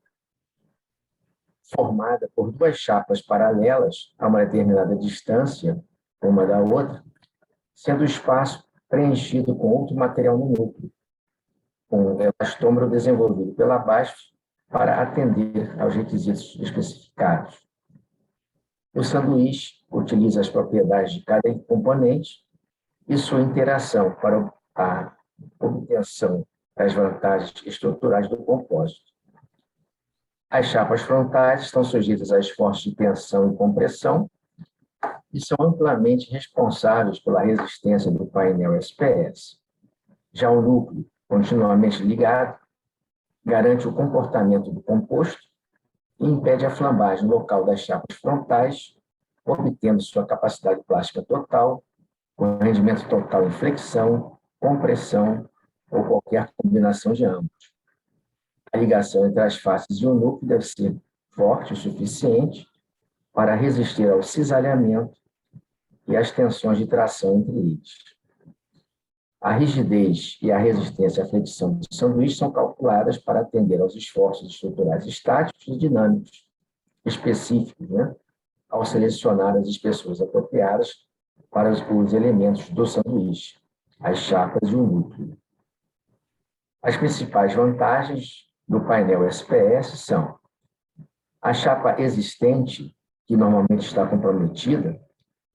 E: formada por duas chapas paralelas a uma determinada distância, uma da outra, sendo o espaço preenchido com outro material no núcleo, com um elastômero desenvolvido pela BASF para atender aos requisitos especificados. O sanduíche utiliza as propriedades de cada componente e sua interação para a obtenção das vantagens estruturais do compósito. As chapas frontais estão sujeitas a esforços de tensão e compressão e são amplamente responsáveis pela resistência do painel SPS. Já o núcleo, continuamente ligado, garante o comportamento do composto e impede a flambagem local das chapas frontais, obtendo sua capacidade plástica total, com rendimento total em flexão, compressão ou qualquer combinação de ambos. A ligação entre as faces e o núcleo deve ser forte o suficiente para resistir ao cisalhamento e às tensões de tração entre eles. A rigidez e a resistência à flexão do sanduíche são calculadas para atender aos esforços estruturais estáticos e dinâmicos específicos, ao selecionar as espessuras apropriadas para os elementos do sanduíche, as chapas e o núcleo. As principais vantagens do painel SPS são a chapa existente, que normalmente está comprometida,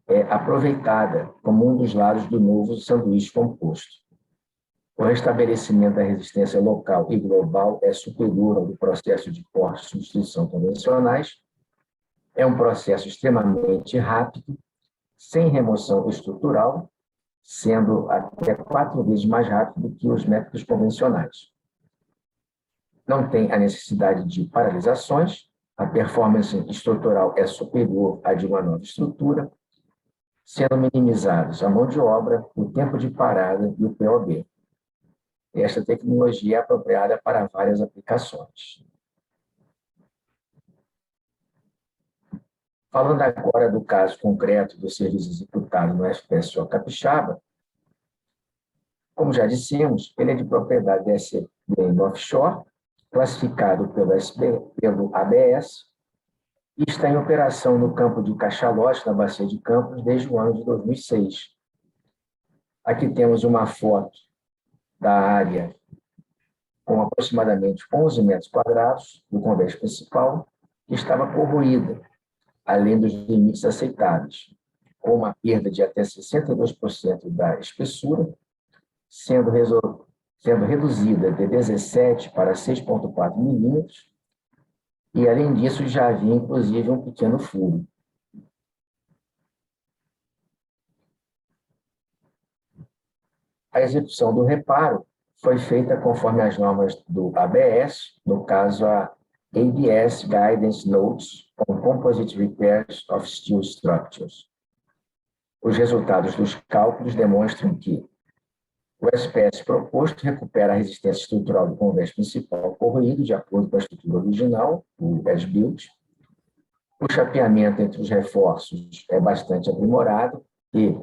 E: é aproveitada como um dos lados do novo sanduíche composto. O restabelecimento da resistência local e global é superior ao do processo de corte e substituição convencionais. É um processo extremamente rápido, sem remoção estrutural, sendo até 4 vezes mais rápido do que os métodos convencionais. Não tem a necessidade de paralisações, a performance estrutural é superior à de uma nova estrutura, sendo minimizados a mão de obra, o tempo de parada e o POB. Esta tecnologia é apropriada para várias aplicações. Falando agora do caso concreto do serviço executado no FPSO Capixaba, como já dissemos, ele é de propriedade da SBM Offshore, classificado pelo ABS, e está em operação no campo de Cachalote, na Bacia de Campos, desde o ano de 2006. Aqui temos uma foto da área com aproximadamente 11 metros quadrados do convés principal, que estava corroída, além dos limites aceitáveis, com uma perda de até 62% da espessura, sendo reduzida de 17 para 6,4 milímetros, e, além disso, já havia, inclusive, um pequeno furo. A execução do reparo foi feita conforme as normas do ABS, no caso, a ABS Guidance Notes on Composite Repairs of Steel Structures. Os resultados dos cálculos demonstram que o SPS proposto recupera a resistência estrutural do convés principal corroído, de acordo com a estrutura original, o as-built. O chapeamento entre os reforços é bastante aprimorado e,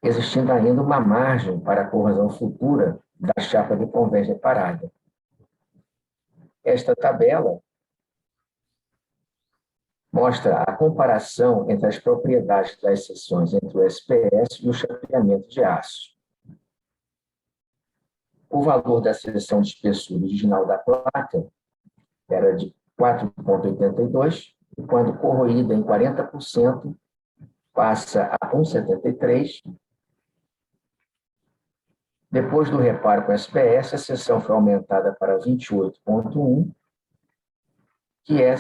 E: existindo ainda uma margem para a corrosão futura da chapa do convés reparada. Esta tabela mostra a comparação entre as propriedades das seções entre o SPS e o chapeamento de aço. O valor da seção de espessura original da placa era de 4,82, e quando corroída em 40%, passa a 1,73, Depois do reparo com SPS, a seção foi aumentada para 28,1, que é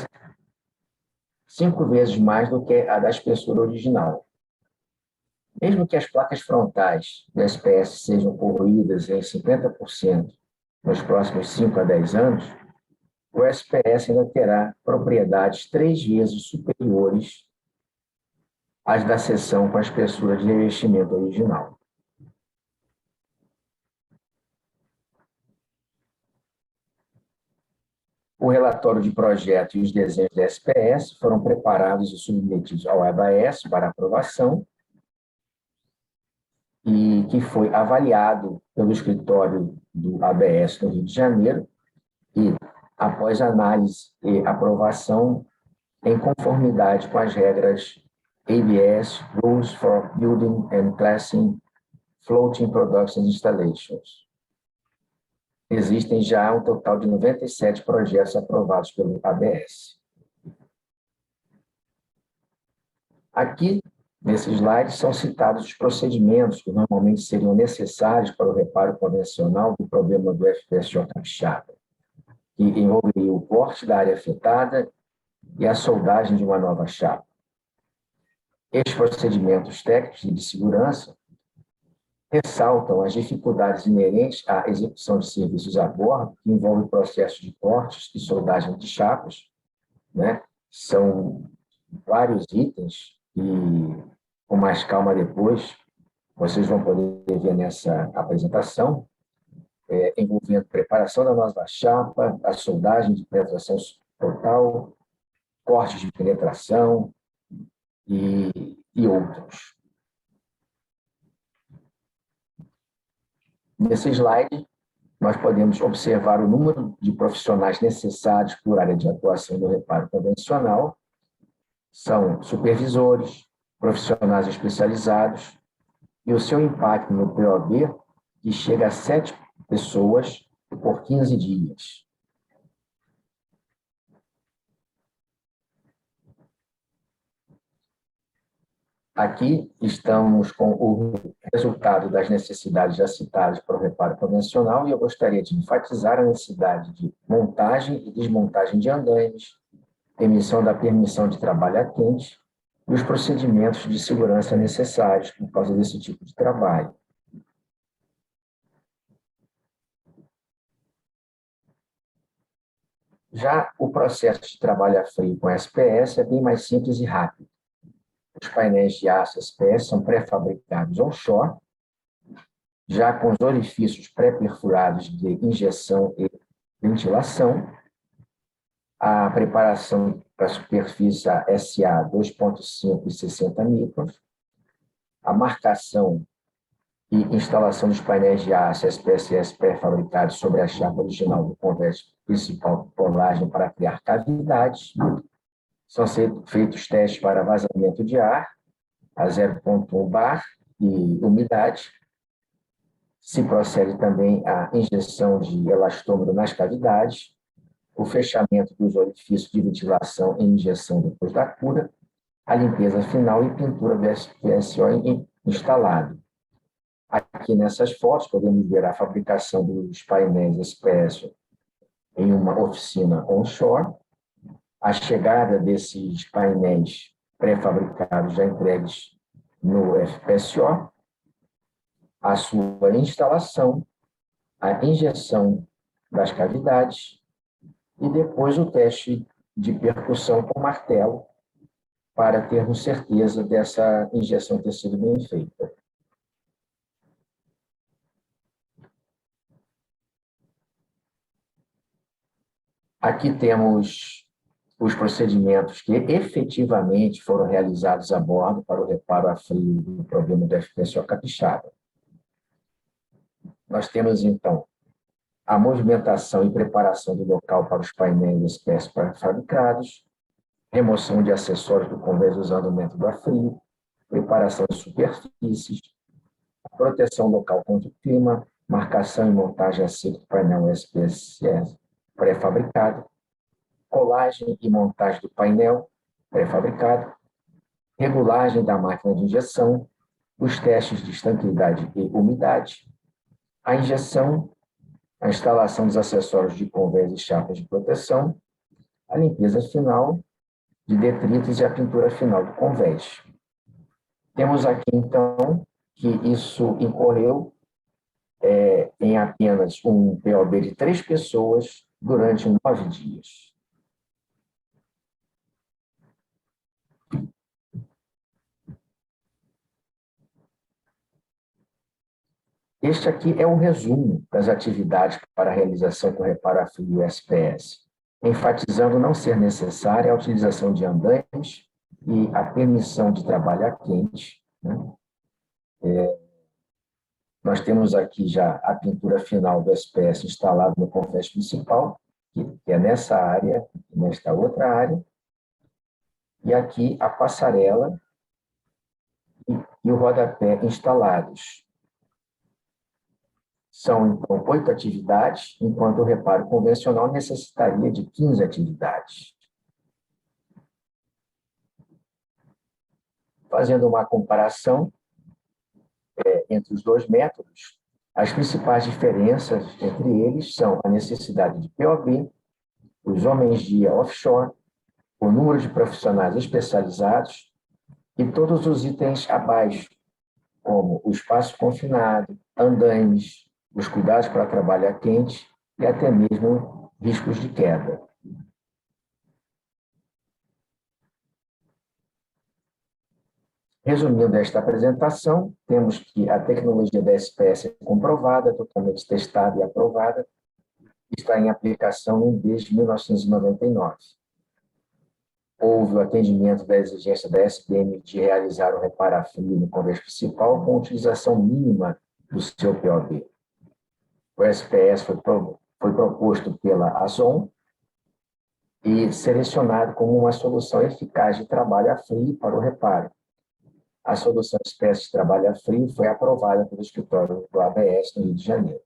E: 5 vezes mais do que a da espessura original. Mesmo que as placas frontais do SPS sejam corroídas em 50% nos próximos 5 a 10 anos, o SPS ainda terá propriedades 3 vezes superiores às da seção com a espessura de revestimento original. O relatório de projeto e os desenhos da SPS foram preparados e submetidos ao ABS para aprovação, e que foi avaliado pelo escritório do ABS no Rio de Janeiro, e, após análise e aprovação, em conformidade com as regras ABS, Rules for Building and Classing Floating Production Installations. Existem já um total de 97 projetos aprovados pelo ABS. Aqui, nesse slide, são citados os procedimentos que normalmente seriam necessários para o reparo convencional do problema do FPSO Capixaba, que envolveria o corte da área afetada e a soldagem de uma nova chapa. Estes procedimentos técnicos e de segurança ressaltam as dificuldades inerentes à execução de serviços a bordo, que envolvem processos de cortes e soldagem de chapas, né? São vários itens e, com mais calma depois, vocês vão poder ver nessa apresentação, envolvendo preparação da nova chapa, a soldagem de penetração total, cortes de penetração e outros. Nesse slide, nós podemos observar o número de profissionais necessários por área de atuação do reparo convencional. São supervisores, profissionais especializados, e o seu impacto no POB, que chega a 7 pessoas por 15 dias. Aqui estamos com o resultado das necessidades já citadas para o reparo convencional, e eu gostaria de enfatizar a necessidade de montagem e desmontagem de andaimes, emissão da permissão de trabalho a quente e os procedimentos de segurança necessários por causa desse tipo de trabalho. Já o processo de trabalho a frio com SPS é bem mais simples e rápido. Os painéis de aço SPS são pré-fabricados onshore, já com os orifícios pré-perfurados de injeção e ventilação, a preparação para a superfície SA 2,5 e 60 microns, a marcação e instalação dos painéis de aço SPSS pré-fabricados sobre a chapa original do convés principal de polagem para criar cavidades. São feitos testes para vazamento de ar a 0,1 bar e umidade. Se procede também à injeção de elastômero nas cavidades, o fechamento dos orifícios de ventilação e injeção depois da cura, a limpeza final e pintura do SPSO instalado. Aqui nessas fotos podemos ver a fabricação dos painéis SPS em uma oficina onshore, a chegada desses painéis pré-fabricados já entregues no FPSO, a sua instalação, a injeção das cavidades e depois o teste de percussão com martelo para termos certeza dessa injeção ter sido bem feita. Aqui temos os procedimentos que efetivamente foram realizados a bordo para o reparo a frio do problema do FPSO Capixaba. Nós temos, então, a movimentação e preparação do local para os painéis SPS pré-fabricados, remoção de acessórios do convés usando o método a frio, preparação de superfícies, proteção local contra o clima, marcação e montagem a seco do painel SPS pré-fabricado, colagem e montagem do painel pré-fabricado, regulagem da máquina de injeção, os testes de estanqueidade e umidade, a injeção, a instalação dos acessórios de convés e chapas de proteção, a limpeza final de detritos e a pintura final do convés. Temos aqui, então, que isso incorreu em apenas um POB de 3 pessoas durante 9 dias. Este aqui é um resumo das atividades para a realização com reparo a frio SPS, enfatizando não ser necessária a utilização de andaimes e a permissão de trabalho a quente, né? Nós temos aqui já a pintura final do SPS instalado no convés principal, que é nessa área, nesta outra área, e aqui a passarela e o rodapé instalados. São, então, 8 atividades, enquanto o reparo convencional necessitaria de 15 atividades. Fazendo uma comparação entre os dois métodos, as principais diferenças entre eles são a necessidade de POB, os homens-dia offshore, o número de profissionais especializados e todos os itens abaixo, como o espaço confinado, andaimes, os cuidados para trabalho a quente e até mesmo riscos de queda. Resumindo esta apresentação, temos que a tecnologia da SPS é comprovada, totalmente testada e aprovada, está em aplicação desde 1999. Houve o atendimento da exigência da SPM de realizar o reparo a frio no convés principal com utilização mínima do seu POB. O SPS foi proposto pela ASOM e selecionado como uma solução eficaz de trabalho a frio para o reparo. A solução SPS de trabalho a frio foi aprovada pelo escritório do ABS no Rio de Janeiro.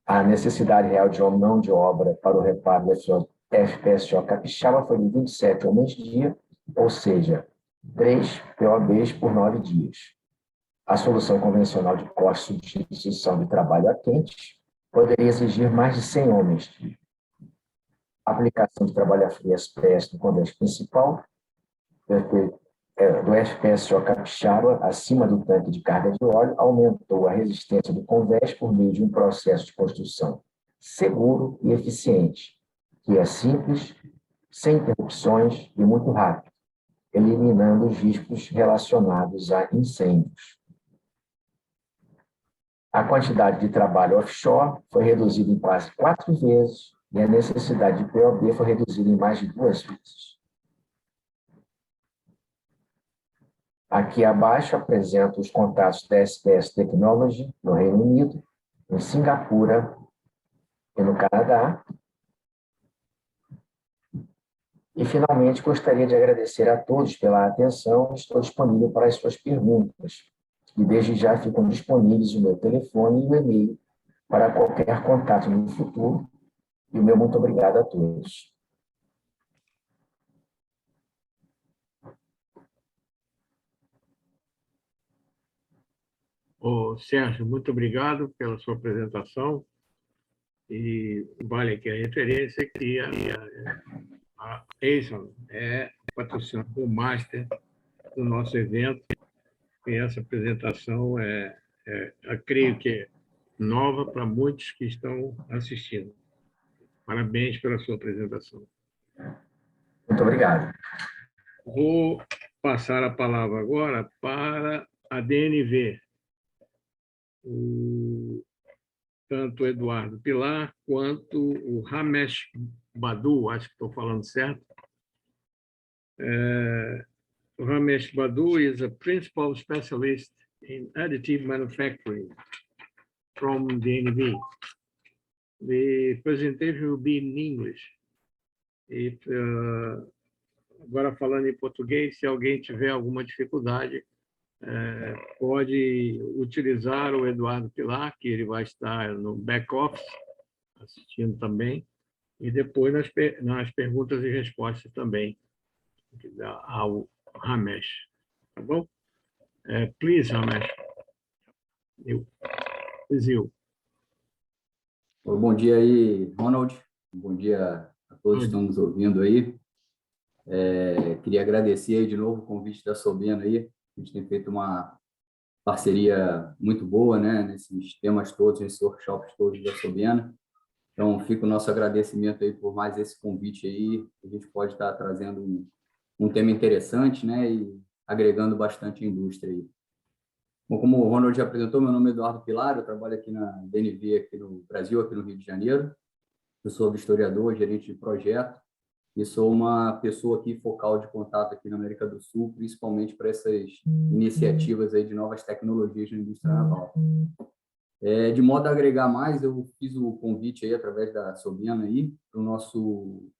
E: A necessidade real de mão de obra para o reparo do FPSO Capixaba foi de 27 homens-dia, ou seja, 3 POBs por 9 dias. A solução convencional de corte e substituição de trabalho a quente poderia exigir mais de 100 homens-dia. A aplicação de trabalho a frio SPS no convés principal do FPSO Capixaba, acima do tanque de carga de óleo, aumentou a resistência do convés por meio de um processo de construção seguro e eficiente, que é simples, sem interrupções e muito rápido, eliminando os riscos relacionados a incêndios. A quantidade de trabalho offshore foi reduzida em quase 4 vezes e a necessidade de POB foi reduzida em mais de 2 vezes. Aqui abaixo apresento os contatos da SPS Technology no Reino Unido, em Singapura e no Canadá. E, finalmente, gostaria de agradecer a todos pela atenção. Estou disponível para as suas perguntas. E, desde já, ficam disponíveis o meu telefone e o e-mail para qualquer contato no futuro. E o meu muito obrigado a todos.
A: Sérgio, muito obrigado pela sua apresentação. E vale aqui a referência que a ASON é patrocinador master do nosso evento. E essa apresentação eu creio que é nova para muitos que estão assistindo. Parabéns pela sua apresentação.
E: Muito obrigado.
A: Vou passar a palavra agora para a DNV. Tanto o Eduardo Pilar quanto o Ramesh Badu, acho que estou falando certo. Ramesh Badu is a principal specialist in additive manufacturing from DNV. The presentation will be in English. Agora, falando em português, se alguém tiver alguma dificuldade, pode utilizar o Eduardo Pilar, que ele vai estar no back-office, assistindo também, e depois nas perguntas e respostas também, ao Ramesh. Tá bom? Please, Ramesh. Zil.
F: Bom dia aí, Ronald. Bom dia a todos que estão nos ouvindo aí. Queria agradecer aí de novo o convite da Sobiano aí. A gente tem feito uma parceria muito boa, né, nesses temas todos, nesses workshops todos da Sobiano. Então, fica o nosso agradecimento aí por mais esse convite aí. A gente pode estar trazendo um tema interessante, né, e agregando bastante a indústria aí. Bom, como o Ronald já apresentou, meu nome é Eduardo Pilar, eu trabalho aqui na DNV, aqui no Brasil, aqui no Rio de Janeiro. Eu sou historiador, gerente de projeto, e sou uma pessoa aqui focal de contato aqui na América do Sul, principalmente para essas iniciativas aí de novas tecnologias na indústria naval. De modo a agregar mais, eu fiz o convite aí através da Sobiano aí para o nosso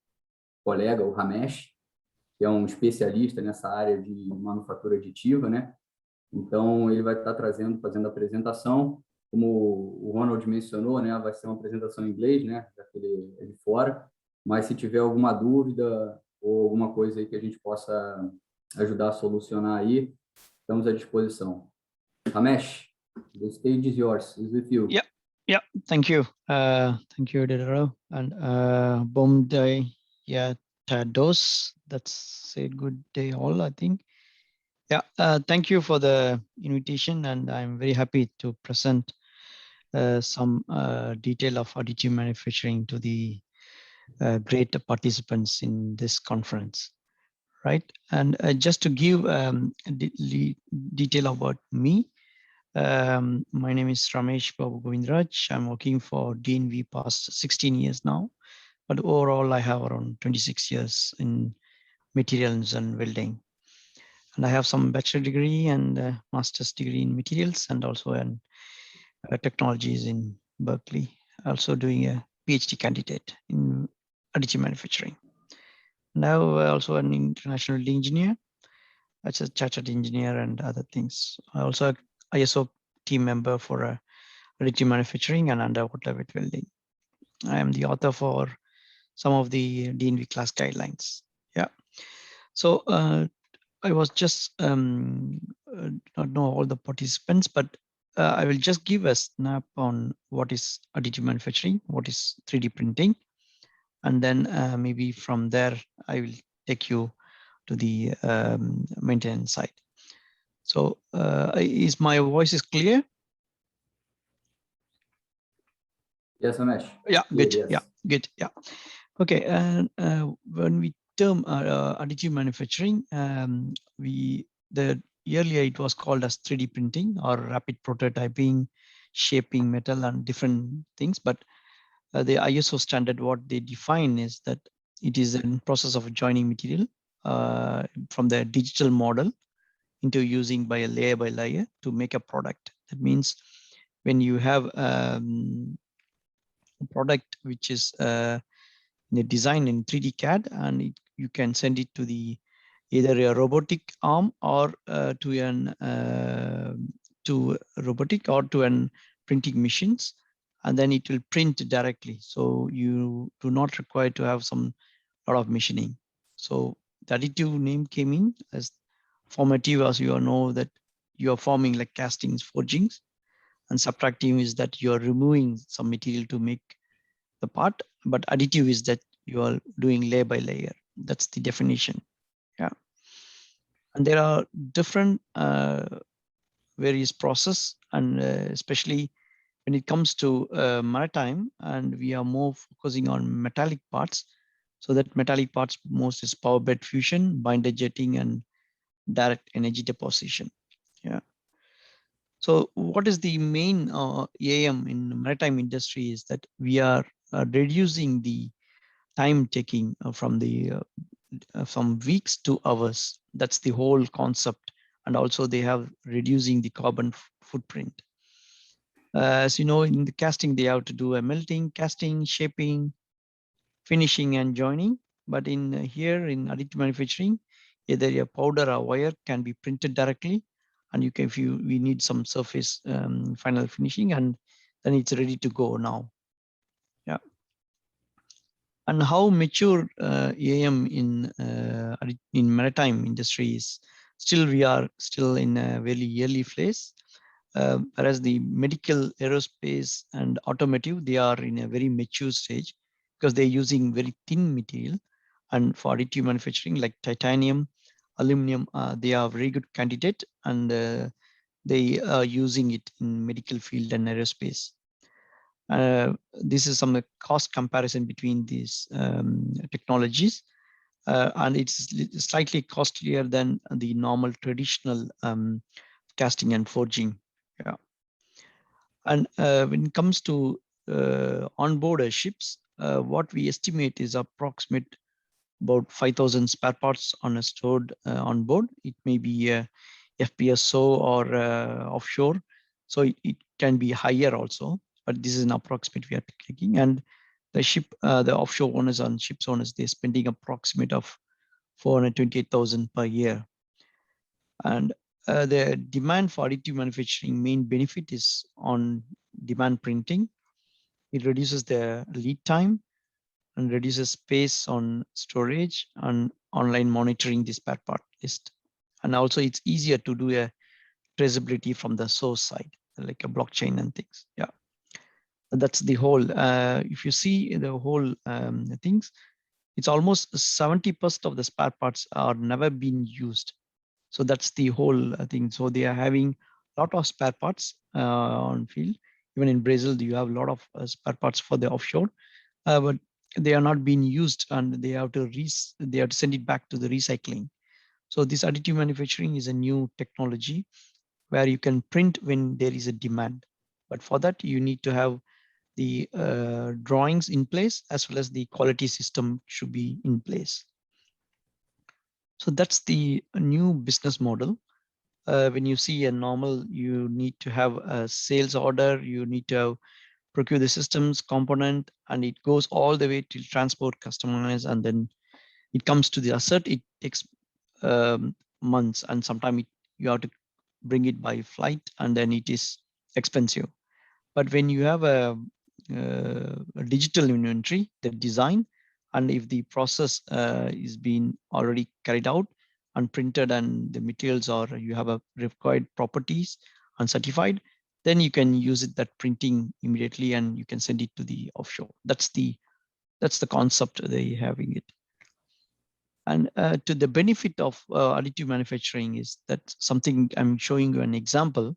F: colega, o Ramesh, que é um especialista nessa área de manufatura aditiva, né? Então, ele vai estar fazendo a apresentação. Como o Ronald mencionou, né, vai ser uma apresentação em inglês, né, já que ele é de fora. Mas se tiver alguma dúvida ou alguma coisa aí que a gente possa ajudar a solucionar aí, estamos à disposição. Ramesh, the stage is yours. Is with you.
G: Yeah. Thank you. Thank you, Didero. And bom day, Tados. That's a good day all, I think. Yeah, thank you for the invitation, and I'm very happy to present some detail of additive manufacturing to the great participants in this conference, right? And just to give detail about me, my name is Ramesh Babu Govindraj. I'm working for DNV past 16 years now, but overall I have around 26 years in materials and welding. And I have some bachelor degree and master's degree in materials and also in technologies in Berkeley. Also doing a PhD candidate in additive manufacturing. Now also an international engineer, as a chartered engineer and other things. I also an ISO team member for additive manufacturing and underwater wet welding. I am the author for some of the DNV class guidelines. Yeah. So I was just not know all the participants, but I will just give a snap on what is additive manufacturing, what is 3D printing, and then maybe from there I will take you to the maintenance side. So is my voice is clear?
F: Yes, Ramesh.
G: Yeah, good.
F: Yes.
G: Yeah, good. Yeah. Okay. And when we term additive manufacturing, earlier it was called as 3D printing or rapid prototyping, shaping metal and different things. But the ISO standard, what they define is that it is a process of joining material from the digital model into using by layer to make a product. That means when you have a product which is design in 3D CAD, and you can send it to the either a robotic arm or to an printing machines, and then it will print directly. So you do not require to have some lot of machining. So the additive name came in as formative, as you all know that you are forming like castings, forgings, and subtractive is that you are removing some material to make the part, but additive is that you are doing layer by layer. That's the definition. Yeah. And there are different various process, and especially when it comes to maritime, and we are more focusing on metallic parts. So that metallic parts most is power bed fusion, binder jetting, and direct energy deposition. Yeah. So what is the main AM in maritime industry is that we are reducing the time taking from weeks to hours. That's the whole concept. And also they have reducing the carbon footprint. As you know, in the casting, they have to do a melting, casting, shaping, finishing, and joining. But in here in additive manufacturing, either a powder or wire can be printed directly, and you can, we need some surface final finishing, and then it's ready to go now. Yeah. And how mature AM in maritime industry is, still we are still in a very early phase. whereas the medical, aerospace, and automotive, they are in a very mature stage because they're using very thin material. And for additive manufacturing, like titanium, aluminum, they are very good candidate, and they are using it in medical field and aerospace. This is some cost comparison between these technologies, and it's slightly costlier than the normal traditional casting and forging. Yeah. And when it comes to onboard ships, what we estimate is approximate about 5,000 spare parts on a stored on board. It may be FPSO or offshore, so it can be higher also, but this is an approximate we are taking. And the ship, the offshore owners and ships owners, they're spending approximate of 428,000 per year. And the demand for additive manufacturing main benefit is on demand printing. It reduces the lead time and reduces space on storage and online monitoring the spare part list. And also it's easier to do a traceability from the source side, like a blockchain and things. Yeah, that's the whole. If you see the whole things, it's almost 70% of the spare parts are never been used. So that's the whole thing. So they are having a lot of spare parts on field. Even in Brazil, you have a lot of spare parts for the offshore, but they are not being used, and they have to send it back to the recycling. So this additive manufacturing is a new technology where you can print when there is a demand. But for that, you need to have the drawings in place, as well as the quality system should be in place. So that's the new business model. When you see a normal, you need to have a sales order, you need to procure the systems component, and it goes all the way to transport, customize, and then it comes to the asset. It takes months, and sometimes you have to bring it by flight, and then it is expensive. But when you have a digital inventory, the design, and if the process is being already carried out and printed, and the materials are, you have a required properties and certified, then you can use it, that printing immediately, and you can send it to the offshore. That's the concept they having it. And to the benefit of additive manufacturing is that something I'm showing you an example.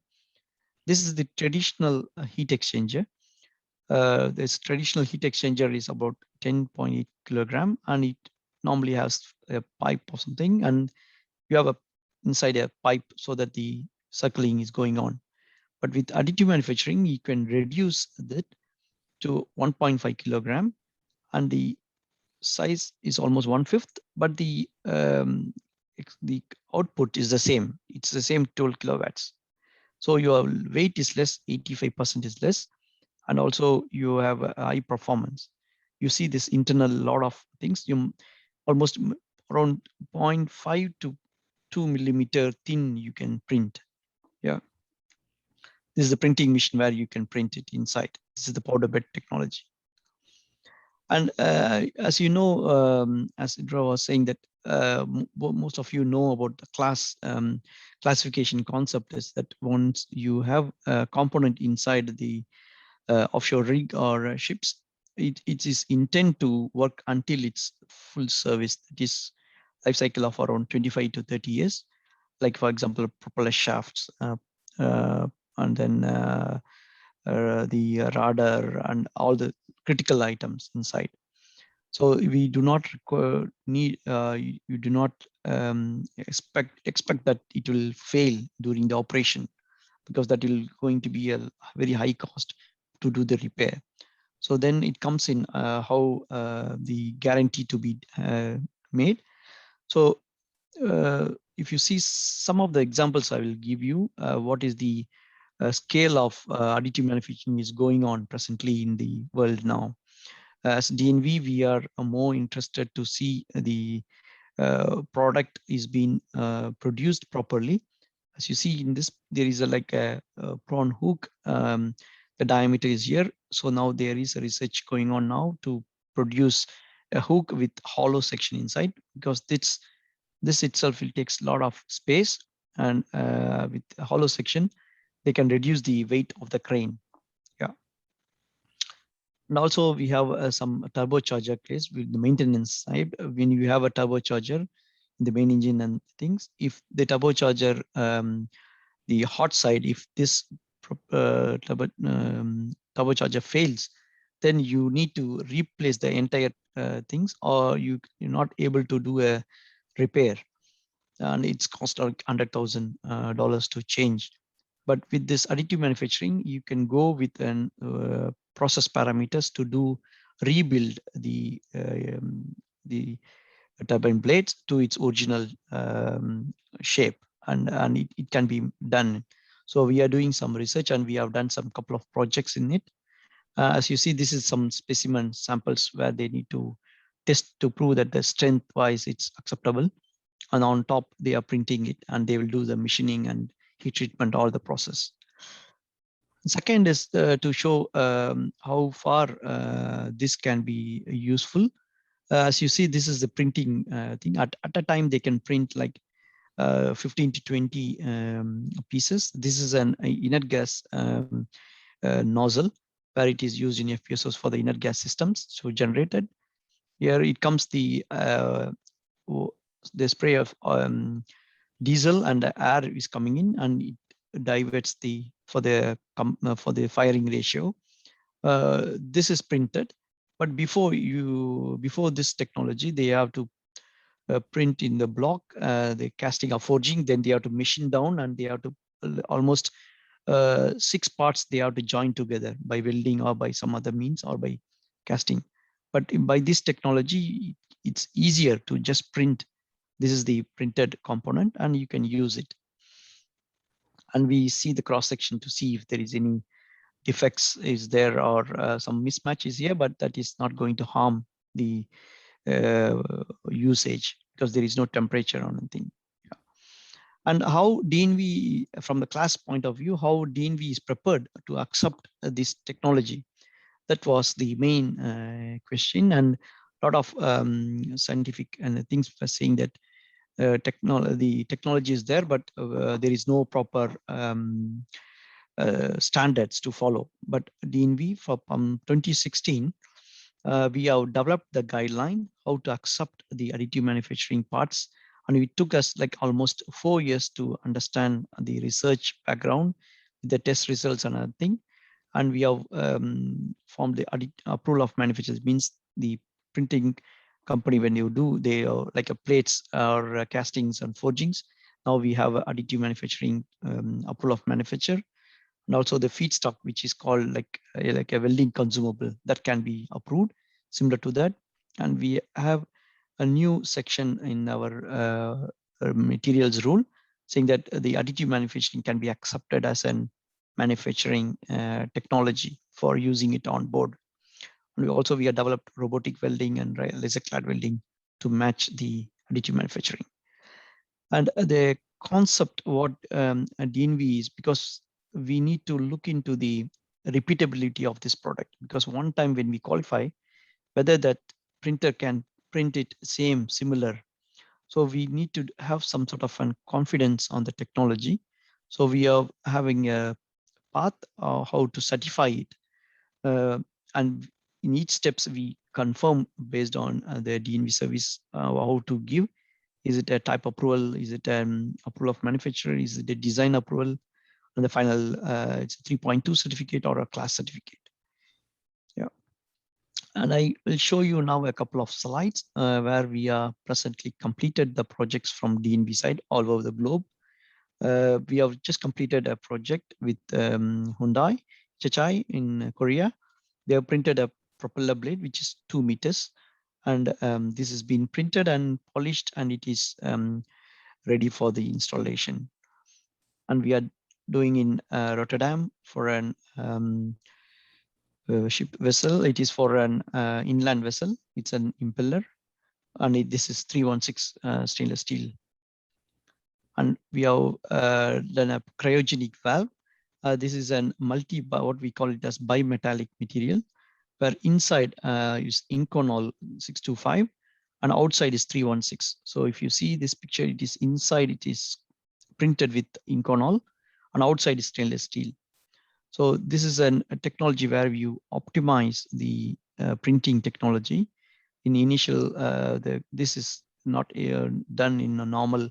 G: This is the traditional heat exchanger. This traditional heat exchanger is about 10.8 kilogram, and it normally has a pipe or something, and you have inside a pipe so that the circling is going on. But with additive manufacturing, you can reduce that to 1.5 kilogram, and the size is almost 1/5, but the output is the same. It's the same 12 kilowatts. So your weight is less, 85% is less, and also you have a high performance. You see this internal lot of things. You almost around 0.5 to 2 millimeter thin you can print. Yeah. This is the printing machine where you can print it inside. This is the powder bed technology. And as you know, as Indra was saying, that most of you know about the classification concept is that once you have a component inside the offshore rig or ships, it is intended to work until its full service. That is life cycle of around 25 to 30 years. Like for example, propeller shafts, and then the rudder and all the critical items inside. So we do not require you do not expect that it will fail during the operation, because that will going to be a very high cost to do the repair. So then it comes in how the guarantee to be made. So if you see some of the examples I will give you, what is the scale of additive manufacturing is going on presently in the world now. As DNV, we are more interested to see the product is being produced properly. As you see in this, there is like a prawn hook. The diameter is here. So now there is a research going on now to produce a hook with hollow section inside, because this itself will takes a lot of space, and with a hollow section, they can reduce the weight of the crane. Yeah. And also we have some turbocharger case with the maintenance side. When you have a turbocharger in the main engine and things, if the turbocharger, the hot side, if this turbocharger fails, then you need to replace the entire things, or you're not able to do a repair, and it's cost like $100,000 to change. But with this additive manufacturing, you can go with an process parameters to do rebuild the turbine blades to its original shape, and it can be done. So we are doing some research, and we have done some couple of projects in it. As you see, this is some specimen samples where they need to test to prove that the strength wise it's acceptable. And on top, they are printing it, and they will do the machining and heat treatment, all the process. Second is to show how far this can be useful. As you see, this is the printing thing. At a time, they can print like 15 to 20 pieces. This is an inert gas nozzle where it is used in FPSOs for the inert gas systems. So generated here, it comes the spray of diesel, and the air is coming in, and it diverts for the firing ratio. This is printed, but before this technology, they have to print in the block, the casting or forging, then they have to machine down, and they have to almost 6 parts they have to join together by welding or by some other means or by casting. But by this technology, it's easier to just print. This is the printed component, and you can use it. And we see the cross section to see if there is any defects is there, or some mismatches here, but that is not going to harm the usage because there is no temperature or anything. Yeah. And how DNV, from the class point of view, how DNV is prepared to accept this technology? That was the main question, and a lot of scientific and things were saying that the technology is there, but there is no proper standards to follow. But DNV from 2016, we have developed the guideline how to accept the additive manufacturing parts, and it took us like almost 4 years to understand the research background, the test results and other thing. And we have formed the approval of manufacturers, means the printing company, when you do, they are like a plates or castings and forgings. Now we have additive manufacturing approval of manufacturer, and also the feedstock, which is called like a welding consumable, that can be approved similar to that. And we have a new section in our materials rule saying that the additive manufacturing can be accepted as an manufacturing technology for using it on board. And we have developed robotic welding and laser clad welding to match the additive manufacturing. And the concept what DNV is, because we need to look into the repeatability of this product, because one time when we qualify, whether that printer can print it similar. So we need to have some sort of an confidence on the technology. So we are having a path how to certify it. And in each steps we confirm based on the DNV service how to give. Is it a type approval? Is it an approval of manufacturer? Is it a design approval? And the final, it's a 3.2 certificate or a class certificate. Yeah. And I will show you now a couple of slides where we are presently completed the projects from DNV side all over the globe. We have just completed a project with Hyundai Chachai in Korea. They have printed a propeller blade, which is 2 meters. And this has been printed and polished, and it is ready for the installation. And we are doing in Rotterdam for an ship vessel. It is for an inland vessel. It's an impeller, and this is 316 stainless steel. And we have done a cryogenic valve. This is an what we call it as bimetallic material, where inside is Inconel 625 and outside is 316. So if you see this picture, it is inside, it is printed with Inconel, and outside is stainless steel. So this is a technology where you optimize the printing technology. In initial, this is not done in a normal,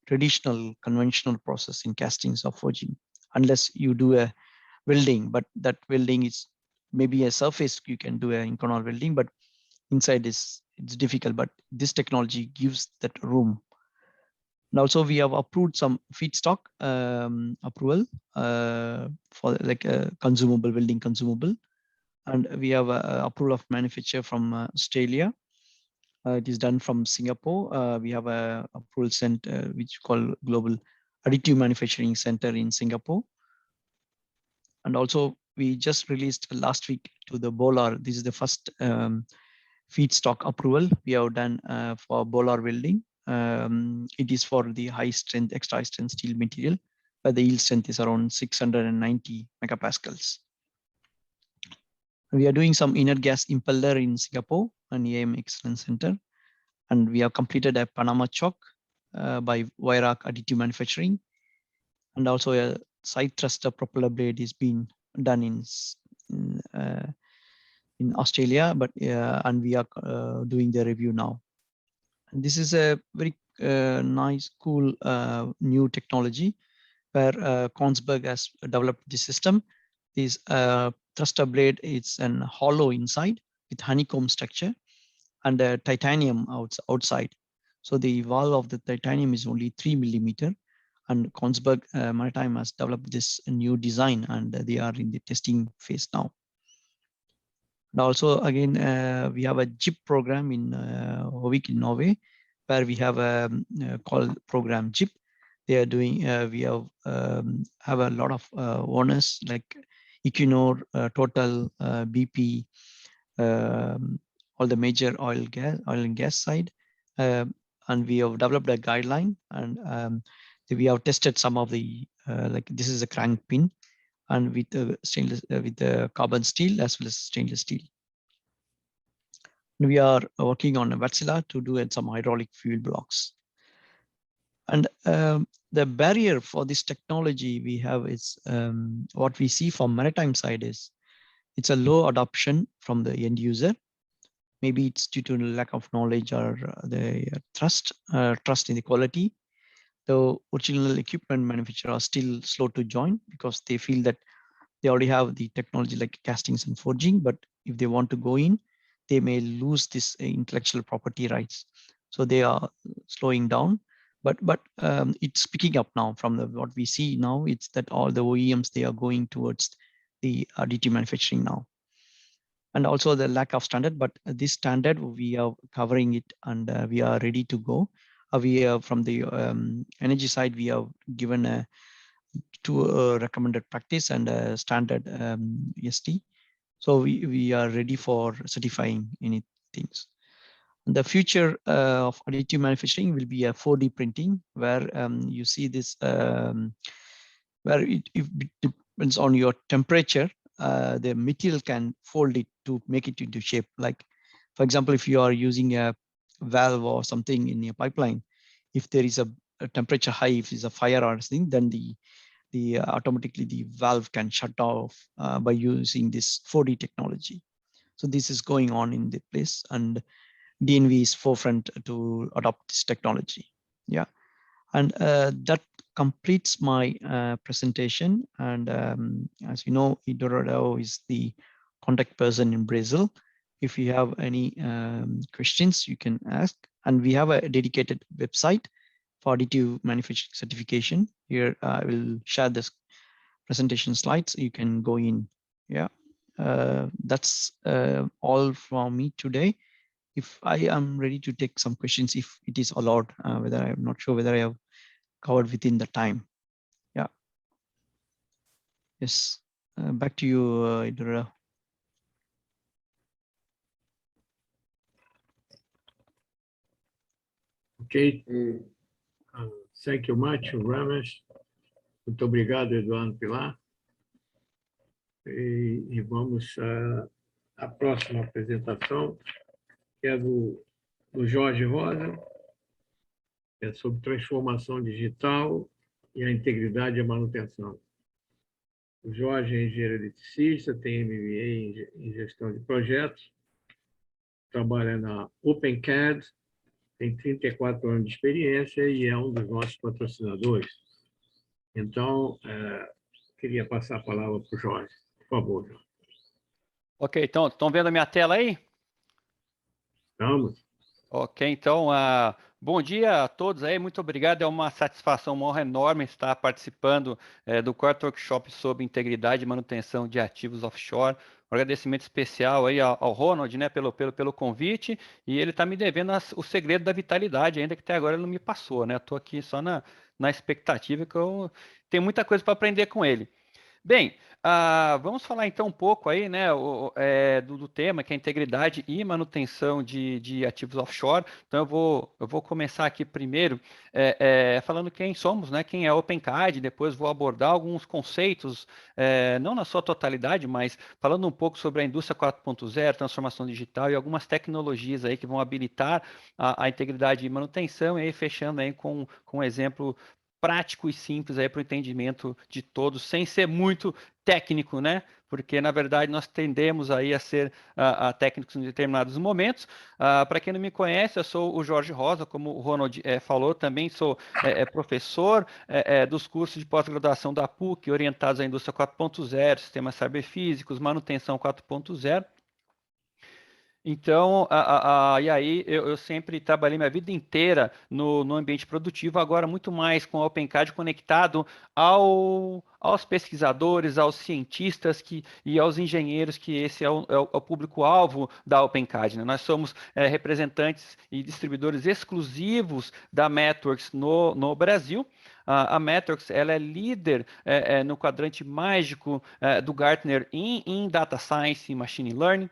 G: traditional, conventional process in castings or forging, unless you do a welding. But that welding is maybe a surface you can do an Inconel welding, but inside it's difficult. But this technology gives that room. And also we have approved some feedstock approval for like a consumable, welding consumable. And we have approval of manufacture from Australia. It is done from Singapore. We have a approval center, which called Global Additive Manufacturing Center in Singapore. And also we just released last week to the Bolar. This is the first feedstock approval we have done for Bolar welding. It is for the high strength, extra high strength steel material, where the yield strength is around 690 megapascals. We are doing some inert gas impeller in Singapore and EAM Excellence Center. And we have completed a Panama choke by Wirac Additive Manufacturing. And also a side thruster propeller blade is being done in Australia, but and we are doing the review now. And this is a very nice, cool new technology where Kongsberg has developed this system. This thruster blade is an hollow inside with honeycomb structure and titanium outside. So the valve of the titanium is only 3 millimeter, and Kongsberg Maritime has developed this new design, and they are in the testing phase now. And also, again, we have a JIP program in Hovik in Norway, where we have a called program JIP. They are doing, we have a lot of owners like Equinor, Total, BP, all the major oil and gas side. And we have developed a guideline, and we have tested some of the, like this is a crank pin, and with stainless, with the carbon steel as well as stainless steel. We are working on a Wärtsilä to do some hydraulic fuel blocks. And the barrier for this technology we have is what we see from maritime side is it's a low adoption from the end user. Maybe it's due to lack of knowledge or the trust in the quality. The original equipment manufacturers are still slow to join because they feel that they already have the technology like castings and forging, but if they want to go in, they may lose this intellectual property rights. So they are slowing down, but it's picking up now from what we see now. It's that all the OEMs, they are going towards the additive manufacturing now. And also the lack of standard, but this standard we are covering it, and we are ready to go. We are from the energy side, we have given two recommended practice and a standard EST. So we are ready for certifying any things. The future of additive manufacturing will be a 4D printing, where you see this, where it depends on your temperature. The material can fold it to make it into shape. Like, for example, if you are using a valve or something in your pipeline, if there is a temperature high, if it's a fire or something, then the automatically the valve can shut off by using this 4D technology. So this is going on in the place, and DNV is forefront to adopt this technology. Yeah, and that completes my presentation. And as you know, Eduardo is the contact person in Brazil. If you have any questions, you can ask. And we have a dedicated website for additive manufacturing certification. Here I will share this presentation slides. You can go in. Yeah, that's all from me today. If I am ready to take some questions, if it is allowed, whether I'm not sure whether I have covered within the time. Yeah. Yes. Back to you, Eduardo.
A: Okay. Thank you much, Ramesh. Muito obrigado, Eduardo Pilar. E vamos à próxima apresentação, que é do Jorge Rosa, que é sobre transformação digital e a integridade e a manutenção. O Jorge é engenheiro eletricista, tem MBA em gestão de projetos, trabalha na OpenCAD, tem 34 anos de experiência e é um dos nossos patrocinadores. Então, queria passar a palavra para o Jorge. Por favor, Jorge.
H: Ok, então, estão vendo a minha tela aí?
A: Estamos?
H: Ok, então, bom dia a todos aí, muito obrigado, é uma satisfação, uma honra enorme estar participando do quarto workshop sobre integridade e manutenção de ativos offshore. Um agradecimento especial aí ao Ronald, né, pelo convite, e ele está me devendo o segredo da vitalidade, ainda que até agora ele não me passou, né, estou aqui só na expectativa que eu tenho muita coisa para aprender com ele. Bem, vamos falar então um pouco aí, né, do tema, que é integridade e manutenção de ativos offshore. Então, eu vou começar aqui primeiro falando quem somos, né, quem é OpenCAD, depois vou abordar alguns conceitos, não na sua totalidade, mas falando um pouco sobre a indústria 4.0, transformação digital e algumas tecnologias aí que vão habilitar a integridade e manutenção, e aí fechando aí com um exemplo prático e simples aí para o entendimento de todos, sem ser muito técnico, né? Porque, na verdade, nós tendemos aí a ser técnicos em determinados momentos. Para quem não me conhece, eu sou o Jorge Rosa, como o Ronald falou, também sou professor dos cursos de pós-graduação da PUC, orientados à indústria 4.0, sistemas cyberfísicos, manutenção 4.0. Então, e aí eu sempre trabalhei minha vida inteira no ambiente produtivo, agora muito mais com o OpenCAD conectado aos pesquisadores, aos cientistas e aos engenheiros, que esse é o público-alvo da OpenCAD, né? Nós somos representantes e distribuidores exclusivos da Metrworks no Brasil. A Metrworks, ela é líder no quadrante mágico do Gartner em Data Science e Machine Learning.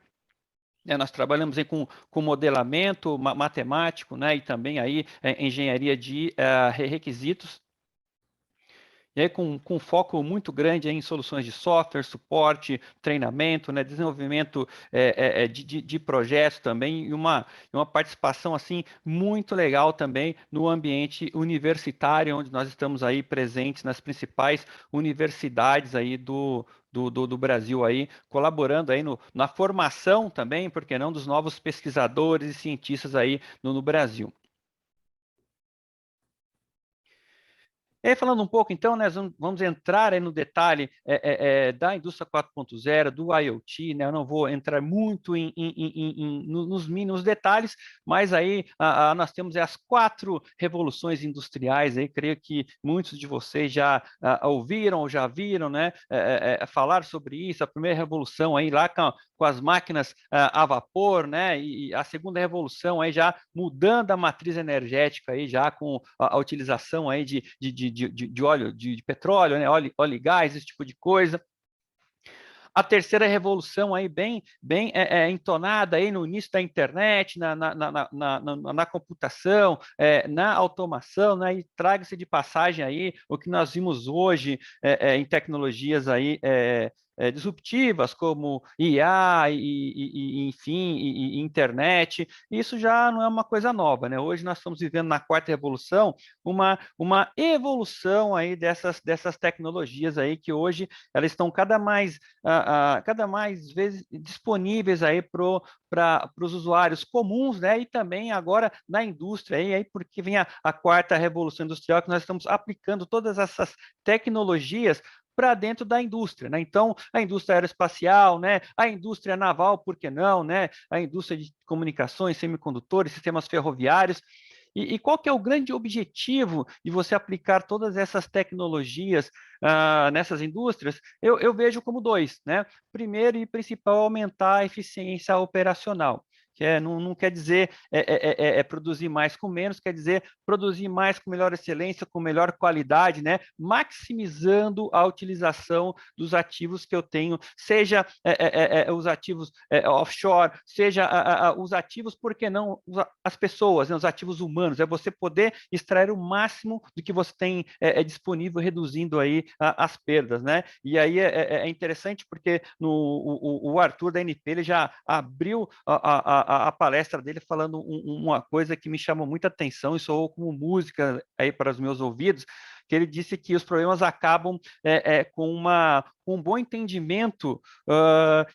H: Nós trabalhamos aí com modelamento matemático, né, e também aí engenharia de requisitos, e aí com foco muito grande aí em soluções de software, suporte, treinamento, né, desenvolvimento de projetos também, e uma participação assim muito legal também no ambiente universitário, onde nós estamos aí presentes nas principais universidades aí do Brasil aí, colaborando aí na formação também, por que não, dos novos pesquisadores e cientistas aí no Brasil. E aí, falando um pouco, então, né, vamos entrar aí no detalhe da indústria 4.0, do IoT, né? Eu não vou entrar muito nos mínimos detalhes, mas aí nós temos as 4 revoluções industriais, aí, creio que muitos de vocês já ouviram ou já viram, né, falar sobre isso. A primeira revolução aí lá com as máquinas a vapor, né, e a segunda revolução aí já mudando a matriz energética aí, já com a utilização aí de óleo, de petróleo, né, óleo e gás, esse tipo de coisa. A terceira revolução aí bem entonada aí no início da internet, na computação, na automação, né, e traga-se de passagem aí o que nós vimos hoje em tecnologias aí disruptivas, como IA enfim, e internet. Isso já não é uma coisa nova, né? Hoje nós estamos vivendo na quarta revolução uma evolução aí dessas tecnologias aí, que hoje elas estão cada mais vezes disponíveis aí para os usuários comuns, né? E também agora na indústria, aí porque vem a quarta revolução industrial, que nós estamos aplicando todas essas tecnologias para dentro da indústria, né? Então, a indústria aeroespacial, né? A indústria naval, por que não, né? A indústria de comunicações, semicondutores, sistemas ferroviários. E qual que é o grande objetivo de você aplicar todas essas tecnologias nessas indústrias? Eu vejo como 2, né? Primeiro e principal, aumentar a eficiência operacional. Que não quer dizer produzir mais com menos, quer dizer produzir mais com melhor excelência, com melhor qualidade, né? Maximizando a utilização dos ativos que eu tenho, seja os ativos offshore, seja os ativos, por que não, as pessoas, né? Os ativos humanos, é você poder extrair o máximo do que você tem disponível, reduzindo aí as perdas, né? E aí é interessante porque o Arthur da NP, ele já abriu a palestra dele falando uma coisa que me chamou muita atenção e soou como música aí para os meus ouvidos, que ele disse que os problemas acabam com um bom entendimento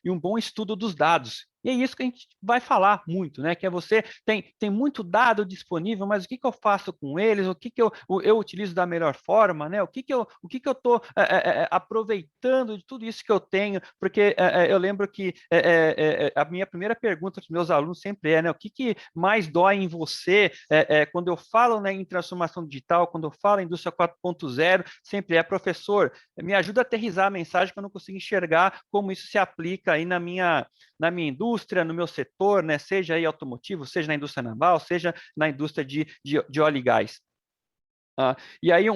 H: e um bom estudo dos dados. E é isso que a gente vai falar muito, né? Que é você tem muito dado disponível, mas o que eu faço com eles? O que eu utilizo da melhor forma, né? O que eu estou aproveitando de tudo isso que eu tenho? Porque eu lembro que a minha primeira pergunta para os meus alunos sempre é, né? O que mais dói em você quando eu falo, né, em transformação digital, quando eu falo em indústria 4.0, sempre é, professor, me ajuda a aterrissar a mensagem que eu não consigo enxergar como isso se aplica aí na minha indústria, no meu setor, né, seja aí automotivo, seja na indústria naval, seja na indústria de óleo e gás. E aí, eu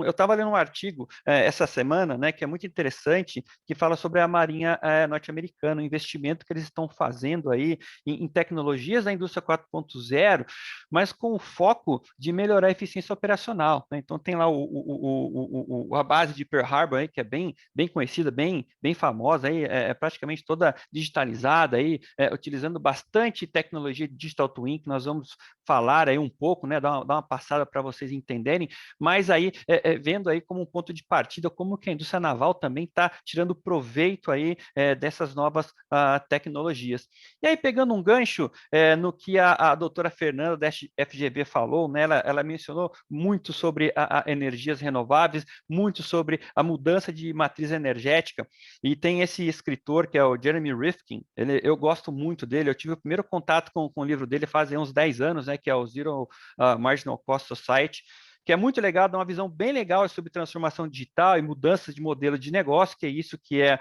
H: estava lendo um artigo essa semana, né, que é muito interessante, que fala sobre a Marinha norte-americana, o investimento que eles estão fazendo aí em tecnologias da indústria 4.0, mas com o foco de melhorar a eficiência operacional, né? Então, tem lá a base de Pearl Harbor, aí, que é bem conhecida, bem famosa, aí, praticamente toda digitalizada, aí, utilizando bastante tecnologia de Digital Twin, que nós vamos falar aí um pouco, né, dar uma passada para vocês entenderem, mas aí vendo aí como um ponto de partida, como que a indústria naval também está tirando proveito aí dessas novas tecnologias. E aí, pegando um gancho no que a doutora Fernanda da FGV falou, né, ela mencionou muito sobre energias renováveis, muito sobre a mudança de matriz energética, e tem esse escritor que é o Jeremy Rifkin, eu gosto muito dele, eu tive o primeiro contato com o livro dele faz uns 10 anos, né, que é o Zero Marginal Cost Society, que é muito legal, dá uma visão bem legal sobre transformação digital e mudanças de modelo de negócio, que é isso que é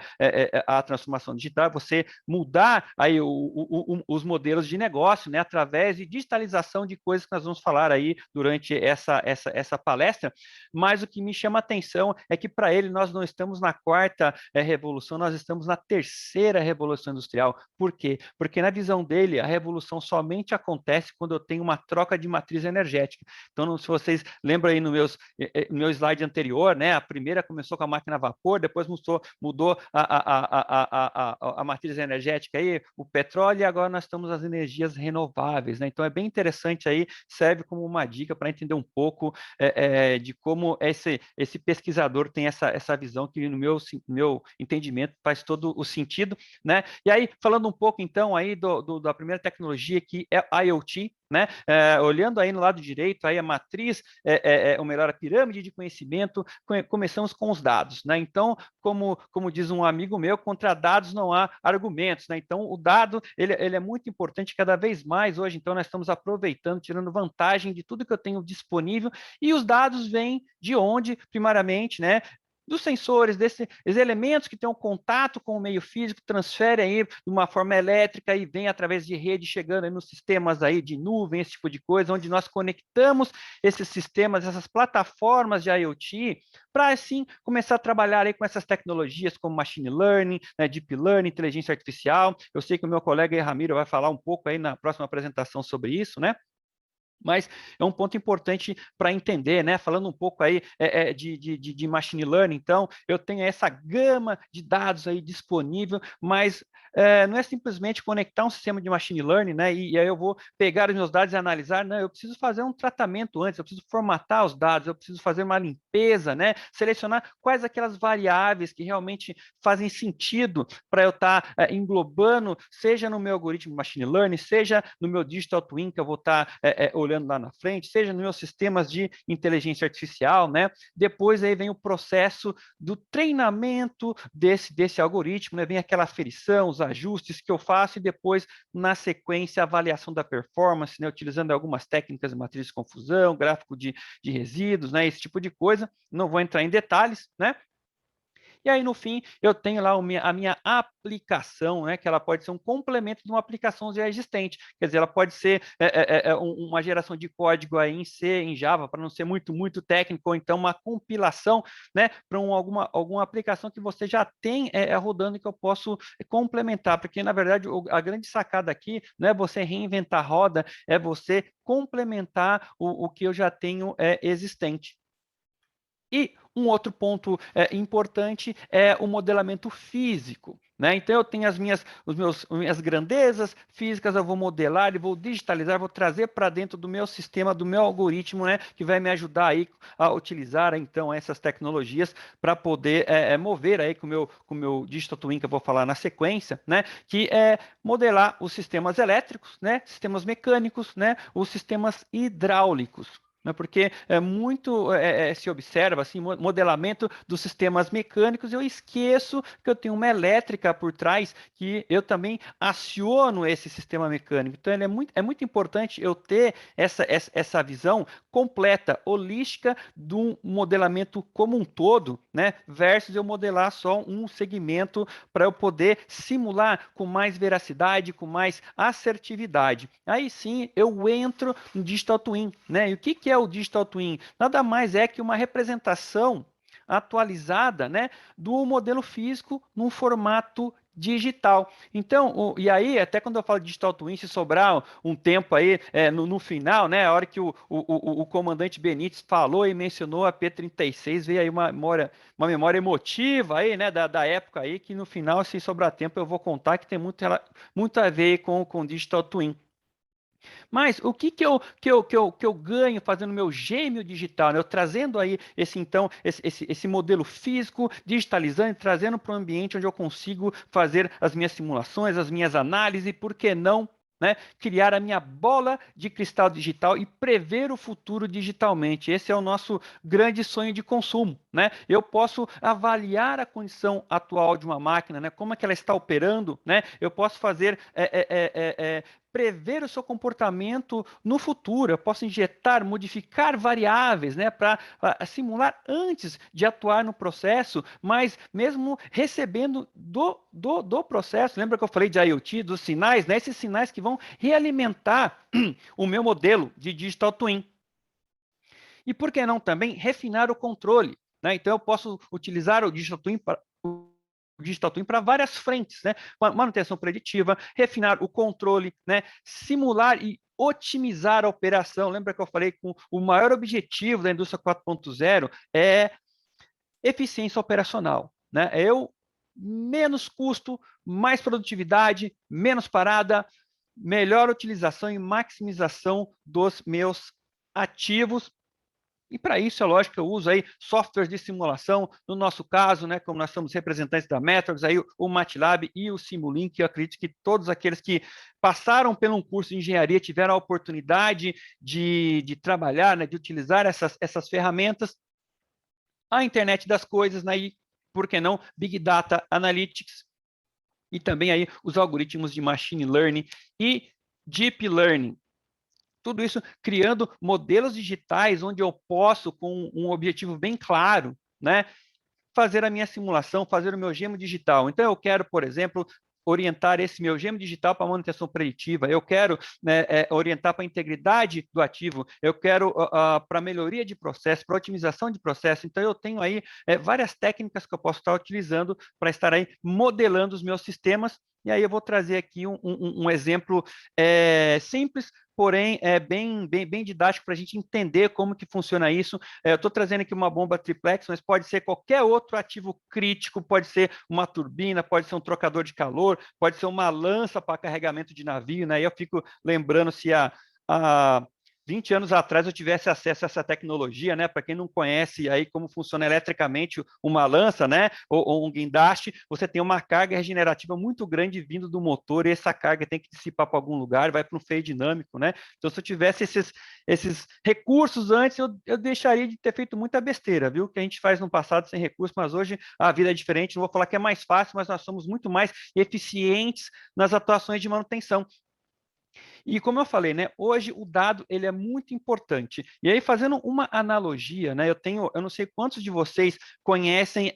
H: a transformação digital, você mudar aí os modelos de negócio, né, através de digitalização de coisas que nós vamos falar aí durante essa palestra, mas o que me chama a atenção é que para ele nós não estamos na quarta revolução, nós estamos na terceira revolução industrial. Por quê? Porque na visão dele, a revolução somente acontece quando eu tenho uma troca de matriz energética. Então, se vocês lembram aí no meu slide anterior, né? A primeira começou com a máquina a vapor, depois mudou a matriz energética aí, o petróleo, e agora nós estamos nas energias renováveis, né? Então é bem interessante aí, serve como uma dica para entender um pouco de como esse pesquisador tem essa visão que no meu entendimento faz todo o sentido, né? E aí, falando um pouco então aí da primeira tecnologia que é IoT, né? Olhando aí no lado direito, aí a matriz, ou melhor, a pirâmide de conhecimento, começamos com os dados, né? Então, como diz um amigo meu, contra dados não há argumentos, né? Então, o dado, ele é muito importante cada vez mais hoje, então nós estamos aproveitando, tirando vantagem de tudo que eu tenho disponível, e os dados vêm de onde, primariamente, né? Dos sensores, desses elementos que têm um contato com o meio físico, transferem aí de uma forma elétrica e vem através de rede, chegando aí nos sistemas aí de nuvem, esse tipo de coisa, onde nós conectamos esses sistemas, essas plataformas de IoT, para assim começar a trabalhar aí com essas tecnologias como machine learning, né, deep learning, inteligência artificial. Eu sei que o meu colega Ramiro vai falar um pouco aí na próxima apresentação sobre isso, né? Mas é um ponto importante para entender, né? Falando um pouco aí de machine learning, então, eu tenho essa gama de dados aí disponível, mas não é simplesmente conectar um sistema de machine learning, né? E aí eu vou pegar os meus dados e analisar, não, eu preciso fazer um tratamento antes, eu preciso formatar os dados, eu preciso fazer uma limpeza, né? Selecionar quais aquelas variáveis que realmente fazem sentido para eu estar englobando, seja no meu algoritmo de machine learning, seja no meu digital twin, que eu vou estar olhando lá na frente, seja nos meus sistemas de inteligência artificial, né? Depois aí vem o processo do treinamento desse algoritmo, né? Vem aquela aferição, os ajustes que eu faço e depois, na sequência, a avaliação da performance, né? Utilizando algumas técnicas de matriz de confusão, gráfico de resíduos, né? Esse tipo de coisa. Não vou entrar em detalhes, né? E aí, no fim, eu tenho lá a minha aplicação, né, que ela pode ser um complemento de uma aplicação já existente. Quer dizer, ela pode ser uma geração de código aí em C, em Java, para não ser muito técnico, ou então uma compilação, né, para alguma aplicação que você já tem rodando e que eu posso complementar. Porque, na verdade, a grande sacada aqui não é você reinventar a roda, é você complementar o que eu já tenho existente. E um outro ponto importante é o modelamento físico. né? Então, eu tenho as minhas grandezas físicas, eu vou modelar, eu vou digitalizar, vou trazer para dentro do meu sistema, do meu algoritmo, né? Que vai me ajudar aí a utilizar, então, essas tecnologias para poder mover aí com o meu Digital Twin, que eu vou falar na sequência, né? Que é modelar os sistemas elétricos, né? Sistemas mecânicos, né? Os sistemas hidráulicos. Porque se observa assim, modelamento dos sistemas mecânicos, eu esqueço que eu tenho uma elétrica por trás que eu também aciono esse sistema mecânico. Então, é muito importante eu ter essa visão completa, holística, do modelamento como um todo, né? Versus eu modelar só um segmento para eu poder simular com mais veracidade, com mais assertividade. Aí sim eu entro no Digital Twin, né? E o que é o Digital Twin? Nada mais é que uma representação atualizada, né, do modelo físico num formato digital. Então, e aí, até quando eu falo de Digital Twin, se sobrar um tempo aí no final, né, a hora que o comandante Benítez falou e mencionou a P-36, veio aí uma memória emotiva aí, né, da época aí, que no final, se sobrar tempo, eu vou contar que tem muito a ver com Digital Twin. Mas o que eu ganho fazendo meu gêmeo digital, né? Eu trazendo aí esse modelo físico, digitalizando, trazendo para um ambiente onde eu consigo fazer as minhas simulações, as minhas análises, por que não, né, criar a minha bola de cristal digital e prever o futuro digitalmente. Esse é o nosso grande sonho de consumo, né? Eu posso avaliar a condição atual de uma máquina, né? Como é que ela está operando, né? Eu posso fazer prever o seu comportamento no futuro. Eu posso injetar, modificar variáveis, né, para simular antes de atuar no processo, mas mesmo recebendo do processo. Lembra que eu falei de IoT, dos sinais, né? Esses sinais que vão realimentar o meu modelo de Digital Twin. E por que não também refinar o controle, né? Então, eu posso utilizar o Digital Twin para várias frentes, né? Manutenção preditiva, refinar o controle, né? Simular e otimizar a operação. Lembra que eu falei que o maior objetivo da indústria 4.0 é eficiência operacional, né? Menos custo, mais produtividade, menos parada, melhor utilização e maximização dos meus ativos. E para isso, é lógico que eu uso aí softwares de simulação, no nosso caso, né, como nós somos representantes da Metrox, aí o MATLAB e o Simulink. Eu acredito que todos aqueles que passaram por um curso de engenharia tiveram a oportunidade de trabalhar, né, de utilizar essas ferramentas. A internet das coisas, né, e, por que não, Big Data Analytics, e também aí os algoritmos de Machine Learning e Deep Learning. Tudo isso criando modelos digitais onde eu posso, com um objetivo bem claro, né, fazer a minha simulação, fazer o meu gêmeo digital. Então, eu quero, por exemplo, orientar esse meu gêmeo digital para manutenção preditiva, eu quero, né, orientar para a integridade do ativo, eu quero para melhoria de processo, para otimização de processo. Então, eu tenho aí várias técnicas que eu posso estar utilizando para estar aí modelando os meus sistemas. E aí eu vou trazer aqui um exemplo simples, porém bem didático para a gente entender como que funciona isso. Eu estou trazendo aqui uma bomba triplex, mas pode ser qualquer outro ativo crítico, pode ser uma turbina, pode ser um trocador de calor, pode ser uma lança para carregamento de navio, né? E eu fico lembrando se há 20 anos atrás eu tivesse acesso a essa tecnologia, né? Para quem não conhece aí como funciona eletricamente uma lança, né? Ou um guindaste, você tem uma carga regenerativa muito grande vindo do motor, e essa carga tem que dissipar para algum lugar, vai para um freio dinâmico, né? Então, se eu tivesse esses recursos antes, eu deixaria de ter feito muita besteira, viu? Que a gente faz no passado sem recursos, mas hoje a vida é diferente. Não vou falar que é mais fácil, mas nós somos muito mais eficientes nas atuações de manutenção. E como eu falei, né, hoje o dado ele é muito importante. E aí, fazendo uma analogia, né, eu não sei quantos de vocês conhecem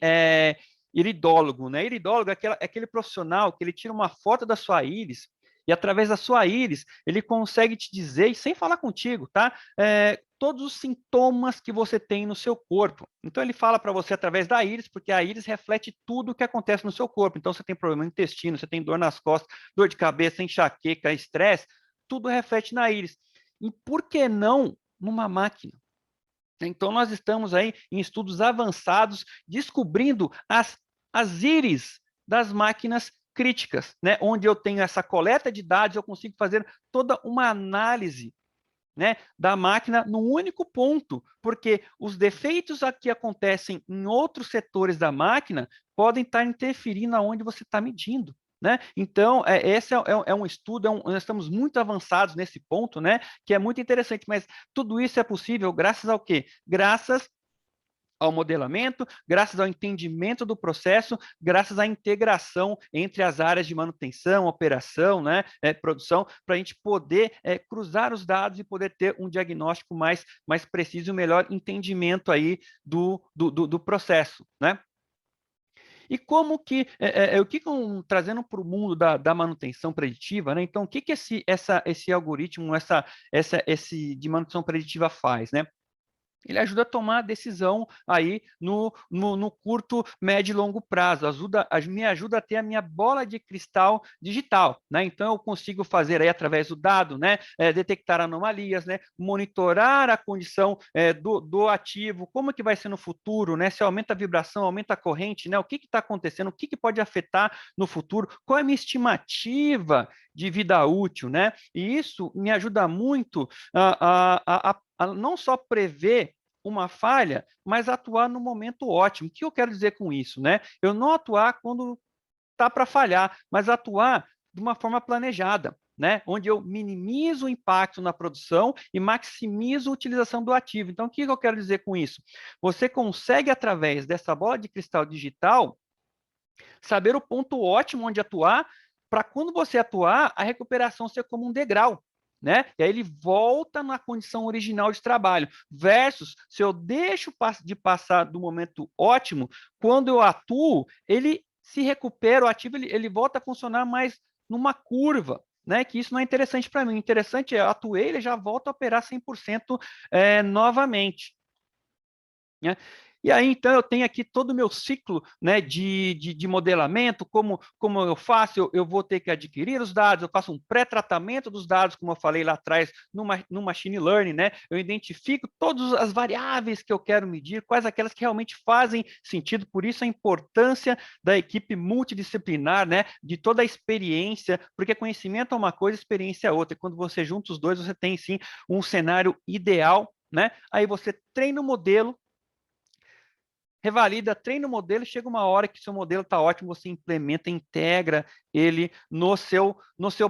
H: iridólogo, né? Iridólogo é aquele profissional que ele tira uma foto da sua íris e, através da sua íris, ele consegue te dizer, e sem falar contigo, tá? Todos os sintomas que você tem no seu corpo. Então, ele fala para você através da íris, porque a íris reflete tudo o que acontece no seu corpo. Então, você tem problema no intestino, você tem dor nas costas, dor de cabeça, enxaqueca, estresse, tudo reflete na íris. E por que não numa máquina? Então, nós estamos aí em estudos avançados, descobrindo as íris das máquinas críticas, né? Onde eu tenho essa coleta de dados, eu consigo fazer toda uma análise, né, da máquina num único ponto, porque os defeitos que acontecem em outros setores da máquina podem estar interferindo aonde você está medindo. Né? Então, esse é um estudo, nós estamos muito avançados nesse ponto, né, que é muito interessante, mas tudo isso é possível graças ao quê? Graças ao modelamento, graças ao entendimento do processo, graças à integração entre as áreas de manutenção, operação, né, produção, para a gente poder cruzar os dados e poder ter um diagnóstico mais preciso e um melhor entendimento aí do processo, né? E como que, o que trazendo para o mundo da manutenção preditiva, né? Então, o que esse algoritmo, esse de manutenção preditiva faz, né? Ele ajuda a tomar a decisão aí no curto, médio e longo prazo, me ajuda a ter a minha bola de cristal digital, né? Então, eu consigo fazer aí, através do dado, né, detectar anomalias, né, monitorar a condição do ativo, como que vai ser no futuro, né, se aumenta a vibração, aumenta a corrente, né, o que está acontecendo, o que pode afetar no futuro, qual é a minha estimativa de vida útil, né? E isso me ajuda muito a não só prever uma falha, mas atuar no momento ótimo. O que eu quero dizer com isso, né? Eu não atuar quando está para falhar, mas atuar de uma forma planejada, né? Onde eu minimizo o impacto na produção e maximizo a utilização do ativo. Então, o que eu quero dizer com isso? Você consegue, através dessa bola de cristal digital, saber o ponto ótimo onde atuar, para quando você atuar, a recuperação ser como um degrau, né? E aí ele volta na condição original de trabalho, versus se eu deixo de passar do momento ótimo, quando eu atuo, ele se recupera, o ativo ele volta a funcionar mais numa curva, né? Que isso não é interessante para mim. O interessante é atuei, ele já volta a operar 100% novamente, né? E aí, então, eu tenho aqui todo o meu ciclo, né, de modelamento, como eu faço, eu vou ter que adquirir os dados, eu faço um pré-tratamento dos dados, como eu falei lá atrás, no Machine Learning, né? Eu identifico todas as variáveis que eu quero medir, quais aquelas que realmente fazem sentido, por isso a importância da equipe multidisciplinar, né, de toda a experiência, porque conhecimento é uma coisa, experiência é outra, e quando você junta os dois, você tem, sim, um cenário ideal, né? Aí você treina o modelo, revalida, treina o modelo, chega uma hora que seu modelo está ótimo, você implementa, integra ele no seu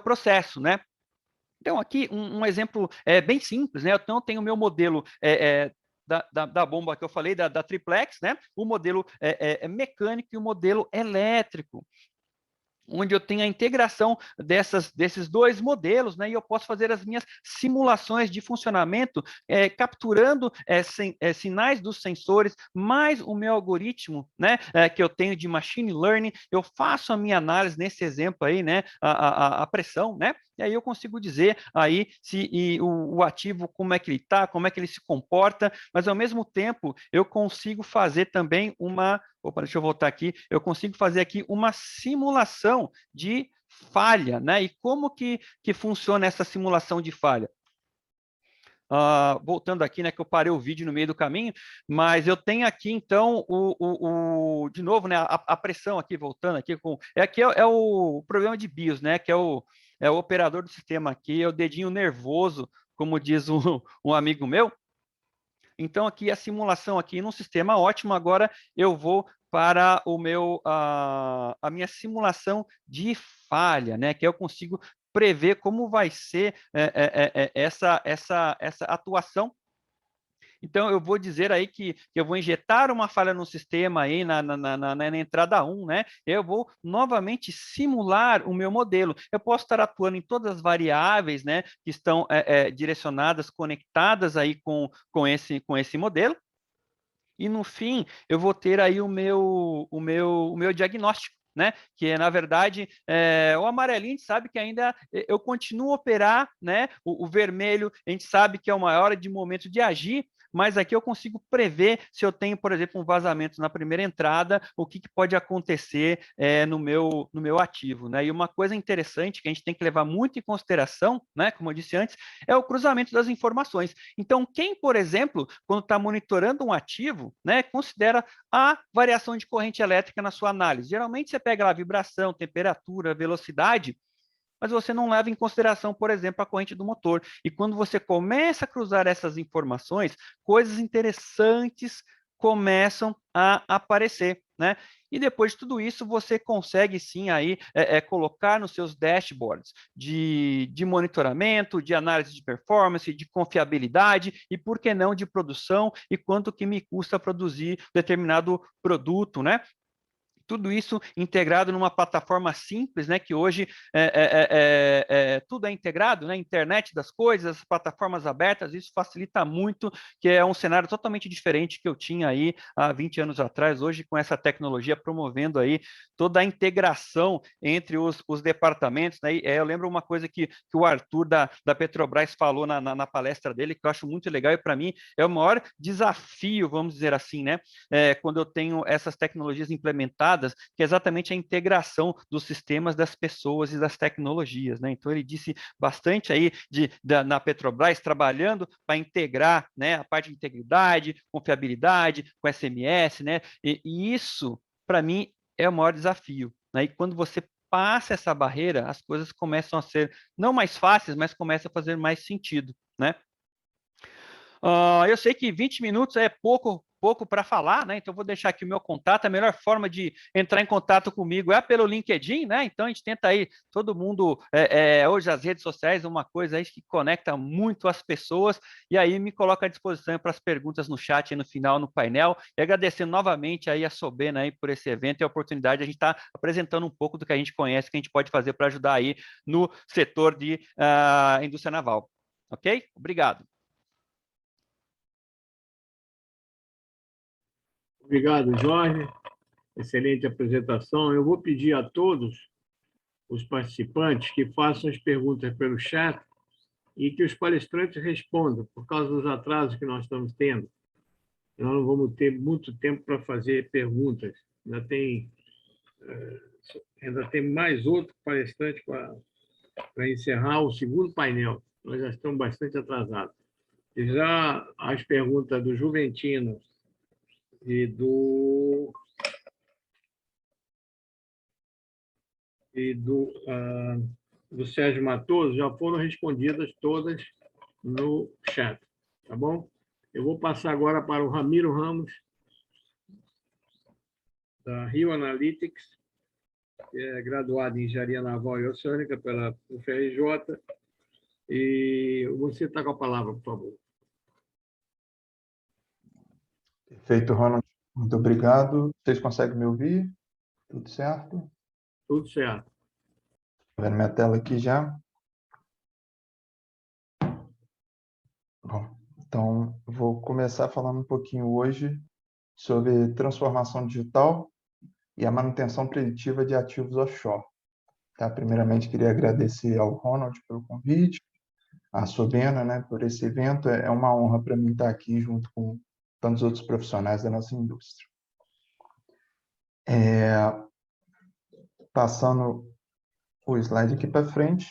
H: processo, né? Então, aqui um exemplo bem simples, né? Então, eu tenho o meu modelo da bomba que eu falei, da triplex, né? O modelo mecânico e o modelo elétrico, onde eu tenho a integração desses dois modelos, né, e eu posso fazer as minhas simulações de funcionamento, capturando sinais dos sensores, mais o meu algoritmo, né, que eu tenho de machine learning, eu faço a minha análise nesse exemplo aí, né, a pressão, né, e aí eu consigo dizer aí se o ativo, como é que ele está, como é que ele se comporta, mas ao mesmo tempo eu consigo fazer também deixa eu voltar aqui, eu consigo fazer aqui uma simulação de falha, né? E como que funciona essa simulação de falha? Voltando aqui, né, que eu parei o vídeo no meio do caminho, mas eu tenho aqui, então, de novo, né, a pressão aqui, voltando aqui, aqui é o problema de BIOS, né, que é o operador do sistema aqui, é o dedinho nervoso, como diz um amigo meu. Então, aqui a simulação aqui num sistema ótimo. Agora eu vou para a minha simulação de falha, né? Que eu consigo prever como vai ser essa atuação. Então, eu vou dizer aí que eu vou injetar uma falha no sistema aí na entrada 1, né? Eu vou novamente simular o meu modelo. Eu posso estar atuando em todas as variáveis, né, que estão direcionadas, conectadas aí com esse modelo. E no fim, eu vou ter aí o meu diagnóstico, né? Que na verdade, o amarelinho a gente sabe que ainda eu continuo a operar, né? O vermelho a gente sabe que é uma hora de momento de agir, mas aqui eu consigo prever se eu tenho, por exemplo, um vazamento na primeira entrada, o que pode acontecer no meu ativo, né? E uma coisa interessante que a gente tem que levar muito em consideração, né, como eu disse antes, é o cruzamento das informações. Então, quem, por exemplo, quando está monitorando um ativo, né, considera a variação de corrente elétrica na sua análise. Geralmente você pega lá vibração, temperatura, velocidade, mas você não leva em consideração, por exemplo, a corrente do motor. E quando você começa a cruzar essas informações, coisas interessantes começam a aparecer, né? E depois de tudo isso, você consegue sim aí colocar nos seus dashboards de monitoramento, de análise de performance, de confiabilidade e, por que não, de produção e quanto que me custa produzir determinado produto, né? Tudo isso integrado numa plataforma simples, né? Que hoje tudo é integrado, né? Internet das coisas, plataformas abertas, isso facilita muito, que é um cenário totalmente diferente que eu tinha aí há 20 anos atrás, hoje com essa tecnologia promovendo aí toda a integração entre os departamentos, né? Eu lembro uma coisa que o Arthur da Petrobras falou na palestra dele, que eu acho muito legal e para mim é o maior desafio, vamos dizer assim, né? Quando eu tenho essas tecnologias implementadas, que é exatamente a integração dos sistemas das pessoas e das tecnologias, né? Então ele disse bastante aí na Petrobras trabalhando para integrar, né, a parte de integridade, confiabilidade, com SMS, né? E isso para mim é o maior desafio, né? E quando você passa essa barreira, as coisas começam a ser não mais fáceis, mas começam a fazer mais sentido, né? Eu sei que 20 minutos é pouco para falar, né? Então vou deixar aqui o meu contato. A melhor forma de entrar em contato comigo é pelo LinkedIn, né? Então a gente tenta aí, todo mundo, hoje as redes sociais, uma coisa aí que conecta muito as pessoas, e aí me coloca à disposição para as perguntas no chat aí no final, no painel, e agradecendo novamente aí a Sobena aí por esse evento e a oportunidade de a gente estar apresentando um pouco do que a gente conhece, que a gente pode fazer para ajudar aí no setor de indústria naval. Ok? Obrigado.
A: Obrigado, Jorge. Excelente apresentação. Eu vou pedir a todos os participantes que façam as perguntas pelo chat e que os palestrantes respondam, por causa dos atrasos que nós estamos tendo. Nós não vamos ter muito tempo para fazer perguntas. Ainda tem mais outro palestrante para encerrar o segundo painel. Nós já estamos bastante atrasados. E já as perguntas do Juventino e do Sérgio Matoso já foram respondidas todas no chat, tá bom? Eu vou passar agora para o Ramiro Ramos, da Rio Analytics, que é graduado em Engenharia Naval e Oceânica pela UFRJ. E você está com a palavra, por favor.
I: Perfeito, Ronald. Muito obrigado. Vocês conseguem me ouvir? Tudo certo?
A: Tudo certo.
I: Estou vendo minha tela aqui já. Bom, então vou começar falando um pouquinho hoje sobre transformação digital e a manutenção preditiva de ativos offshore. Tá? Primeiramente, queria agradecer ao Ronald pelo convite, à Sobena, né, por esse evento. É uma honra para mim estar aqui junto com tantos outros profissionais da nossa indústria. Passando o slide aqui para frente.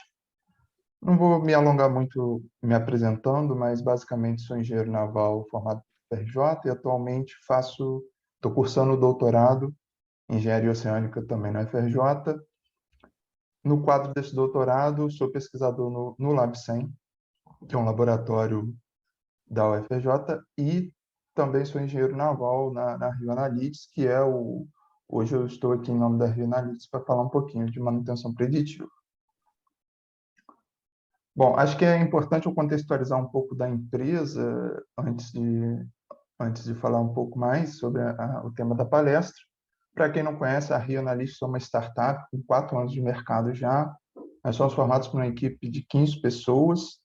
I: Não vou me alongar muito me apresentando, mas basicamente sou engenheiro naval formado pela UFRJ e atualmente estou cursando o doutorado em engenharia oceânica também na UFRJ. No quadro desse doutorado, sou pesquisador no LabCem, que é um laboratório da UFRJ, e também sou engenheiro naval na Rio Analytics, que é hoje eu estou aqui em nome da Rio Analytics para falar um pouquinho de manutenção preditiva. Bom, acho que é importante eu contextualizar um pouco da empresa antes de falar um pouco mais sobre o tema da palestra. Para quem não conhece, a Rio Analytics é uma startup com 4 anos de mercado já. Nós somos formados por uma equipe de 15 pessoas.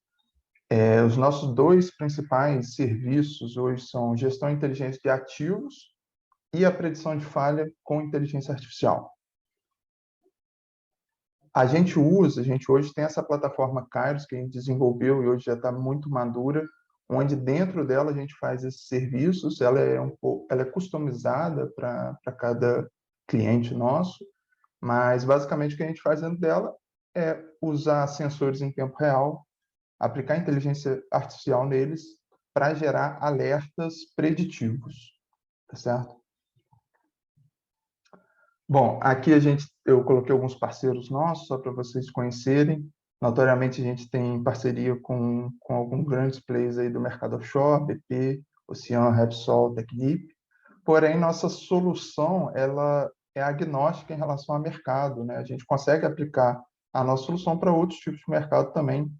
I: Os nossos 2 principais serviços hoje são gestão inteligente de ativos e a predição de falha com inteligência artificial. A gente hoje tem essa plataforma Kairos que a gente desenvolveu e hoje já está muito madura, onde dentro dela a gente faz esses serviços, ela é customizada para cada cliente nosso, mas basicamente o que a gente faz dentro dela é usar sensores em tempo real, aplicar inteligência artificial neles para gerar alertas preditivos, tá certo? Bom, aqui eu coloquei alguns parceiros nossos, só para vocês conhecerem. Notoriamente, a gente tem parceria com alguns grandes players aí do mercado offshore, BP, Ocean, Repsol, Technip. Porém, nossa solução ela é agnóstica em relação ao mercado, né? A gente consegue aplicar a nossa solução para outros tipos de mercado também.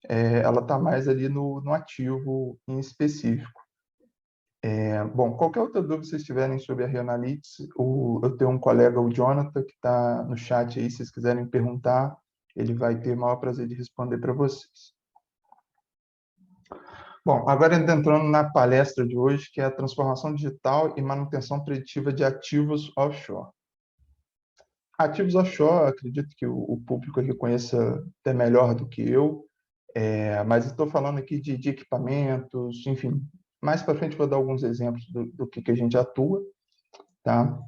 I: Ela está mais ali no ativo em específico. Bom, qualquer outra dúvida que vocês tiverem sobre a Rio Analytics, eu tenho um colega, o Jonathan, que está no chat aí, se vocês quiserem perguntar, ele vai ter o maior prazer de responder para vocês. Bom, agora entrando na palestra de hoje, que é a transformação digital e manutenção preditiva de ativos offshore. Ativos offshore, acredito que o público aqui conheça até melhor do que eu, mas estou falando aqui de equipamentos, enfim. Mais para frente vou dar alguns exemplos do que a gente atua, tá?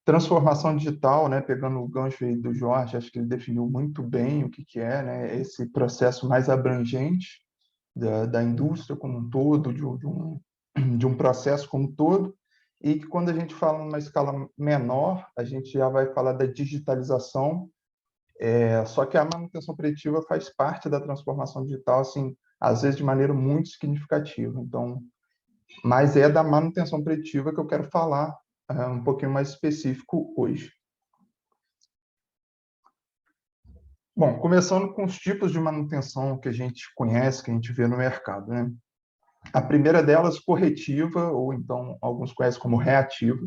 I: Transformação digital, né? Pegando o gancho aí do Jorge, acho que ele definiu muito bem o que é, né? Esse processo mais abrangente da indústria como um todo, de um processo como um todo, e que quando a gente fala numa escala menor, a gente já vai falar da digitalização, só que a manutenção preditiva faz parte da transformação digital, assim, às vezes de maneira muito significativa. Então, mas é da manutenção preditiva que eu quero falar um pouquinho mais específico hoje. Bom, começando com os tipos de manutenção que a gente conhece, que a gente vê no mercado, né? A primeira delas, corretiva, ou então alguns conhecem como reativa,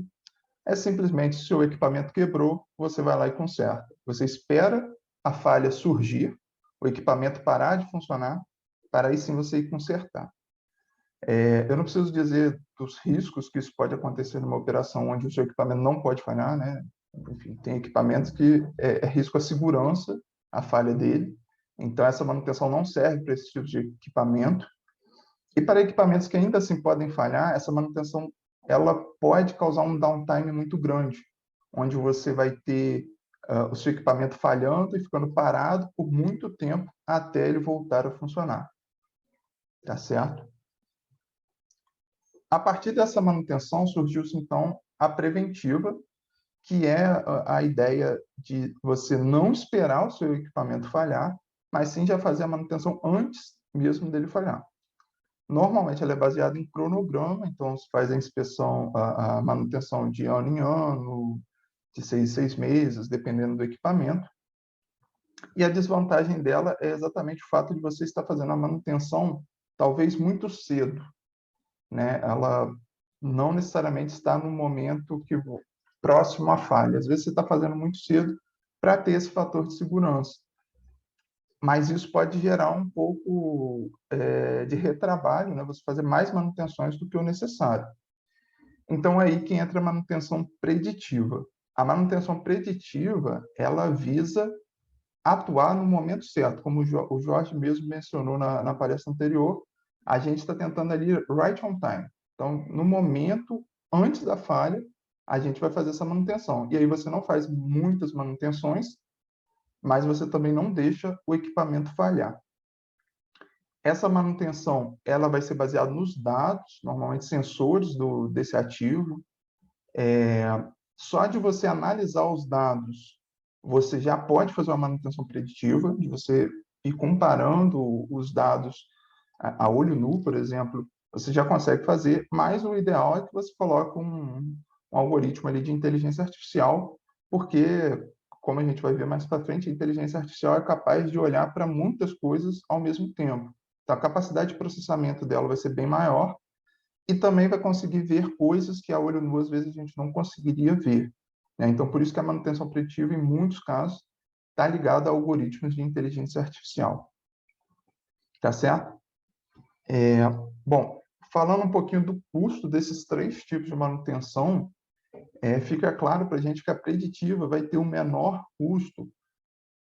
I: é simplesmente se o equipamento quebrou, você vai lá e conserta. Você espera a falha surgir, o equipamento parar de funcionar, para aí sim você ir consertar. Eu não preciso dizer dos riscos que isso pode acontecer numa operação onde o seu equipamento não pode falhar, né? Enfim, tem equipamentos que é risco à segurança, a falha dele. Então, essa manutenção não serve para esse tipo de equipamento. E para equipamentos que ainda assim podem falhar, essa manutenção ela pode causar um downtime muito grande, onde você vai ter o seu equipamento falhando e ficando parado por muito tempo até ele voltar a funcionar. Tá certo? A partir dessa manutenção surgiu-se, então, a preventiva, que é a ideia de você não esperar o seu equipamento falhar, mas sim já fazer a manutenção antes mesmo dele falhar. Normalmente, ela é baseada em cronograma, então se faz a inspeção, a manutenção de ano em ano, de 6 em 6 meses, dependendo do equipamento. E a desvantagem dela é exatamente o fato de você estar fazendo a manutenção talvez muito cedo, né? Ela não necessariamente está no momento próximo à falha. Às vezes você está fazendo muito cedo para ter esse fator de segurança. Mas isso pode gerar um pouco de retrabalho, né? Você fazer mais manutenções do que o necessário. Então, aí que entra a manutenção preditiva. A manutenção preditiva, ela visa atuar no momento certo. Como o Jorge mesmo mencionou na palestra anterior, a gente está tentando ali right on time. Então, no momento, antes da falha, a gente vai fazer essa manutenção. E aí você não faz muitas manutenções, mas você também não deixa o equipamento falhar. Essa manutenção ela vai ser baseada nos dados, normalmente sensores desse ativo. Só de você analisar os dados, você já pode fazer uma manutenção preditiva, de você ir comparando os dados a olho nu, por exemplo, você já consegue fazer, mas o ideal é que você coloque um algoritmo ali de inteligência artificial, porque, como a gente vai ver mais para frente, a inteligência artificial é capaz de olhar para muitas coisas ao mesmo tempo. Então, a capacidade de processamento dela vai ser bem maior e também vai conseguir ver coisas que a olho nu, às vezes, a gente não conseguiria ver, né? Então, por isso que a manutenção preditiva, em muitos casos, está ligada a algoritmos de inteligência artificial. Tá certo? Bom, falando um pouquinho do custo desses 3 tipos de manutenção, fica claro para a gente que a preditiva vai ter um menor custo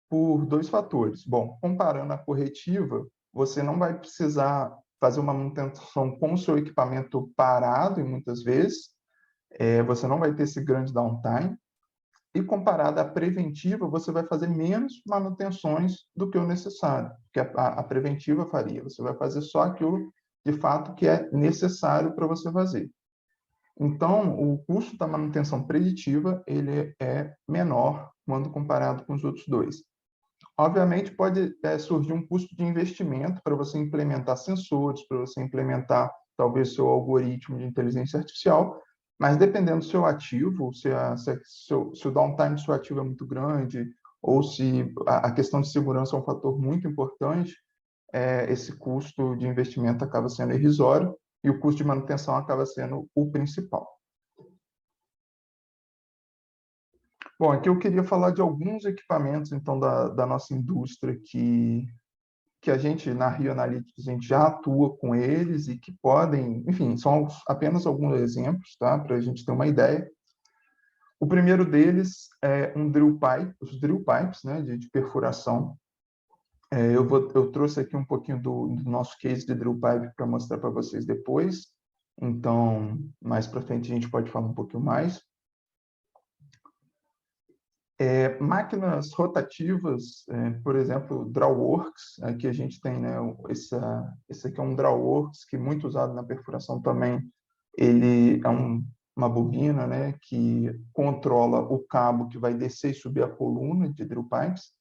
I: por 2 fatores. Bom, comparando a corretiva, você não vai precisar fazer uma manutenção com o seu equipamento parado, e muitas vezes você não vai ter esse grande downtime, e comparada à preventiva, você vai fazer menos manutenções do que o necessário, que a preventiva faria. Você vai fazer só aquilo, de fato, que é necessário para você fazer. Então, o custo da manutenção preditiva ele é menor quando comparado com os outros dois. Obviamente, pode surgir um custo de investimento para você implementar sensores, para você implementar, talvez, seu algoritmo de inteligência artificial, mas dependendo do seu ativo, se o downtime do seu ativo é muito grande, ou se a questão de segurança é um fator muito importante, esse custo de investimento acaba sendo irrisório e o custo de manutenção acaba sendo o principal. Bom, aqui eu queria falar de alguns equipamentos, então, da nossa indústria que a gente, na Rio Analytics, a gente já atua com eles e que podem, enfim, são apenas alguns exemplos, tá? Para a gente ter uma ideia. O primeiro deles é um drill pipe, os drill pipes, né, de perfuração. Eu trouxe aqui um pouquinho do nosso case de drill pipe para mostrar para vocês depois. Então, mais para frente a gente pode falar um pouquinho mais. Máquinas rotativas, por exemplo, Drawworks, aqui a gente tem, né, esse aqui é um Drawworks, que é muito usado na perfuração também. Ele é uma bobina, né, que controla o cabo que vai descer e subir a coluna de drill pipes.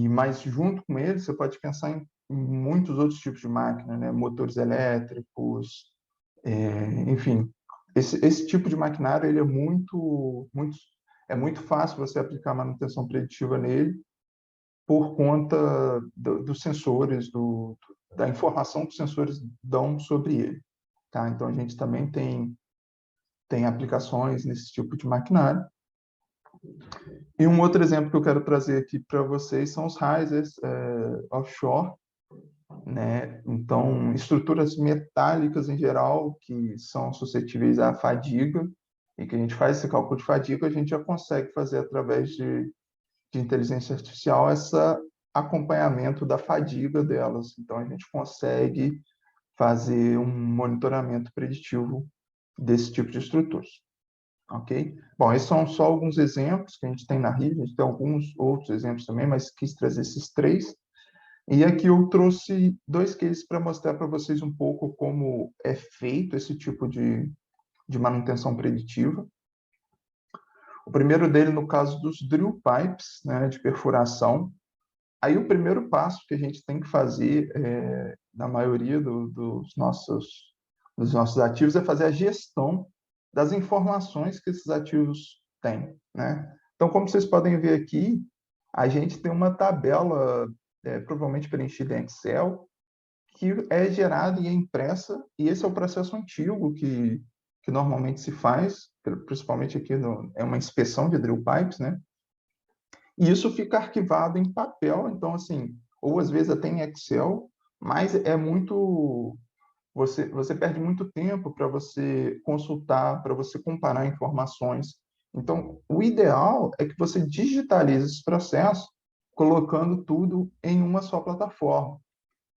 I: Mas junto com ele, você pode pensar em muitos outros tipos de máquina, né, motores elétricos, enfim. Esse tipo de maquinário ele é muito fácil você aplicar manutenção preditiva nele por conta dos sensores, da informação que os sensores dão sobre ele. Tá? Então, a gente também tem aplicações nesse tipo de maquinário. E um outro exemplo que eu quero trazer aqui para vocês são os risers offshore, né? Então, estruturas metálicas em geral que são suscetíveis à fadiga, e que a gente faz esse cálculo de fadiga, a gente já consegue fazer através de inteligência artificial esse acompanhamento da fadiga delas. Então, a gente consegue fazer um monitoramento preditivo desse tipo de estruturas. Ok? Bom, esses são só alguns exemplos que a gente tem na RIV, a gente tem alguns outros exemplos também, mas quis trazer esses três. E aqui eu trouxe dois cases para mostrar para vocês um pouco como é feito esse tipo de manutenção preditiva. O primeiro dele, no caso dos drill pipes, né, de perfuração. Aí o primeiro passo que a gente tem que fazer, na maioria dos nossos ativos, é fazer a gestão das informações que esses ativos têm, né? Então, como vocês podem ver aqui, a gente tem uma tabela, provavelmente preenchida em Excel, que é gerada e é impressa, e esse é o processo antigo que normalmente se faz, principalmente aqui é uma inspeção de drill pipes, né? E isso fica arquivado em papel, então, assim, ou às vezes até em Excel, mas é muito... Você perde muito tempo para você consultar, para você comparar informações. Então, o ideal é que você digitalize esse processo, colocando tudo em uma só plataforma.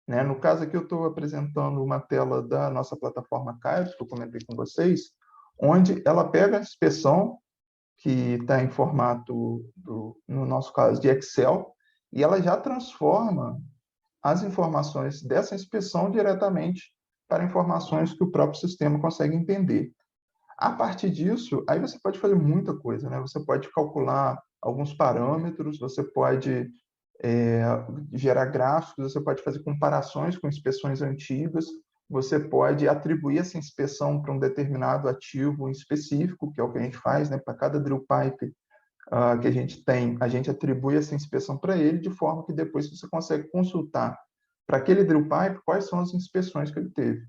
I: Né? No caso aqui, eu estou apresentando uma tela da nossa plataforma Kairos, que eu comentei com vocês, onde ela pega a inspeção, que está em formato, no nosso caso, de Excel, e ela já transforma as informações dessa inspeção diretamente para informações que o próprio sistema consegue entender. A partir disso, aí você pode fazer muita coisa, né? Você pode calcular alguns parâmetros, você pode gerar gráficos, você pode fazer comparações com inspeções antigas, você pode atribuir essa inspeção para um determinado ativo em específico, que é o que a gente faz, né? Para cada drill pipe que a gente tem, a gente atribui essa inspeção para ele, de forma que depois você consegue consultar para aquele drill pipe quais são as inspeções que ele teve.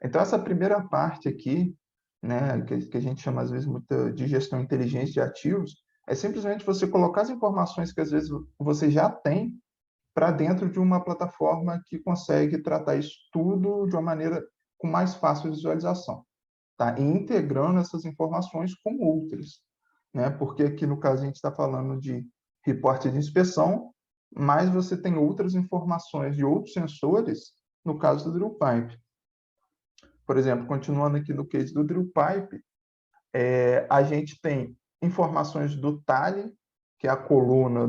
I: Então, essa primeira parte aqui, né, que a gente chama às vezes muito de gestão inteligente de ativos, é simplesmente você colocar as informações que às vezes você já tem para dentro de uma plataforma que consegue tratar isso tudo de uma maneira com mais fácil visualização, tá? E integrando essas informações com outras, né? Porque aqui no caso a gente está falando de reporte de inspeção, mas você tem outras informações de outros sensores no caso do drill pipe. Por exemplo, continuando aqui no case do drill pipe, a gente tem informações do talhe, que é a coluna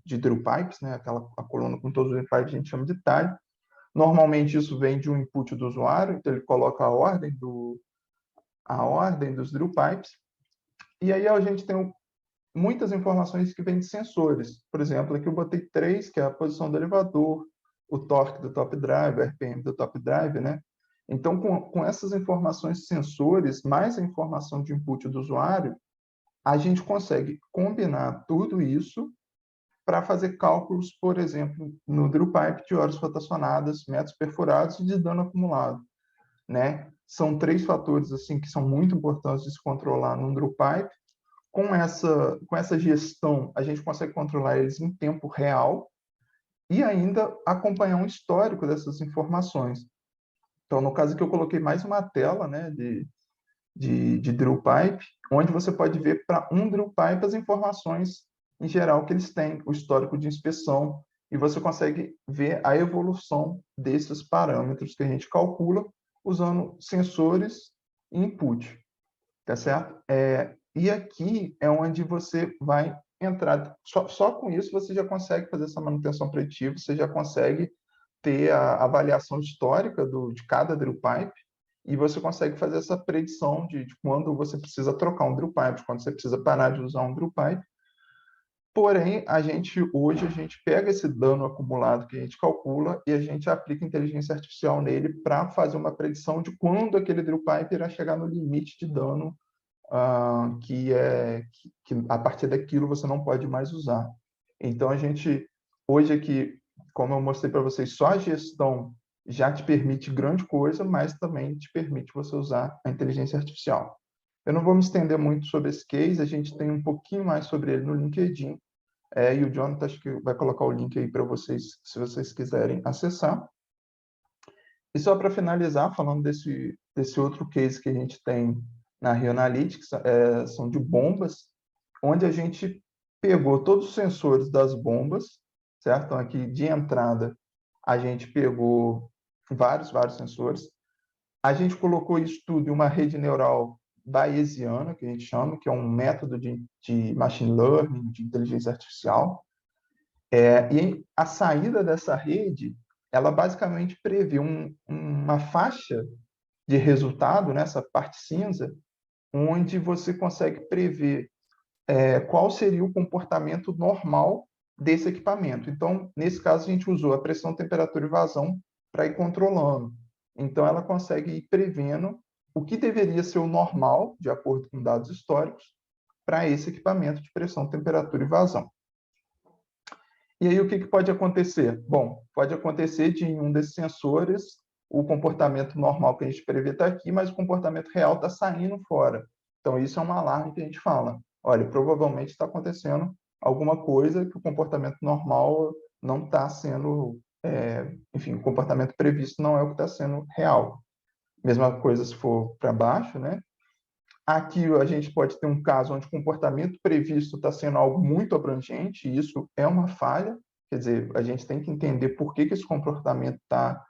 I: de drill pipes, né? A coluna com todos os drill pipes a gente chama de talhe. Normalmente isso vem de um input do usuário, então ele coloca a ordem dos drill pipes. E aí a gente tem muitas informações que vêm de sensores. Por exemplo, aqui eu botei 3, que é a posição do elevador, o torque do top drive, o RPM do top drive, né? Então, com essas informações de sensores, mais a informação de input do usuário, a gente consegue combinar tudo isso para fazer cálculos, por exemplo, no drill pipe de horas rotacionadas, metros perfurados e de dano acumulado, né? São 3 fatores assim que são muito importantes de se controlar num drill pipe. Com essa gestão, a gente consegue controlar eles em tempo real e ainda acompanhar um histórico dessas informações. Então, no caso aqui, eu coloquei mais uma tela, né, de drill pipe, onde você pode ver para um drill pipe as informações em geral que eles têm, o histórico de inspeção, e você consegue ver a evolução desses parâmetros que a gente calcula usando sensores e input, tá certo? E aqui é onde você vai entrar. Só com isso você já consegue fazer essa manutenção preditiva, você já consegue ter a avaliação histórica de cada drill pipe e você consegue fazer essa predição de quando você precisa trocar um drill pipe, quando você precisa parar de usar um drill pipe. Porém, hoje a gente pega esse dano acumulado que a gente calcula e a gente aplica inteligência artificial nele para fazer uma predição de quando aquele drill pipe irá chegar no limite de dano que a partir daquilo você não pode mais usar. Então, hoje aqui, como eu mostrei para vocês, só a gestão já te permite grande coisa, mas também te permite você usar a inteligência artificial. Eu não vou me estender muito sobre esse case, a gente tem um pouquinho mais sobre ele no LinkedIn, e o Jonathan acho que vai colocar o link aí para vocês, se vocês quiserem acessar. E só para finalizar, falando desse outro case que a gente tem na Rio Analytics, são de bombas, onde a gente pegou todos os sensores das bombas, certo? Então, aqui de entrada, a gente pegou vários sensores. A gente colocou isso tudo em uma rede neural bayesiana, que a gente chama, que é um método de machine learning, de inteligência artificial. E a saída dessa rede, ela basicamente prevê uma faixa de resultado, nessa parte cinza, onde você consegue prever qual seria o comportamento normal desse equipamento. Então, nesse caso, a gente usou a pressão, temperatura e vazão para ir controlando. Então, ela consegue ir prevendo o que deveria ser o normal, de acordo com dados históricos, para esse equipamento de pressão, temperatura e vazão. E aí, o que pode acontecer? Bom, pode acontecer de em um desses sensores, o comportamento normal que a gente prevê está aqui, mas o comportamento real está saindo fora. Então, isso é um alarme que a gente fala. Olha, provavelmente está acontecendo alguma coisa que o comportamento normal não está sendo... enfim, o comportamento previsto não é o que está sendo real. Mesma coisa se for para baixo, né? Aqui a gente pode ter um caso onde o comportamento previsto está sendo algo muito abrangente, e isso é uma falha, quer dizer, a gente tem que entender por que esse comportamento está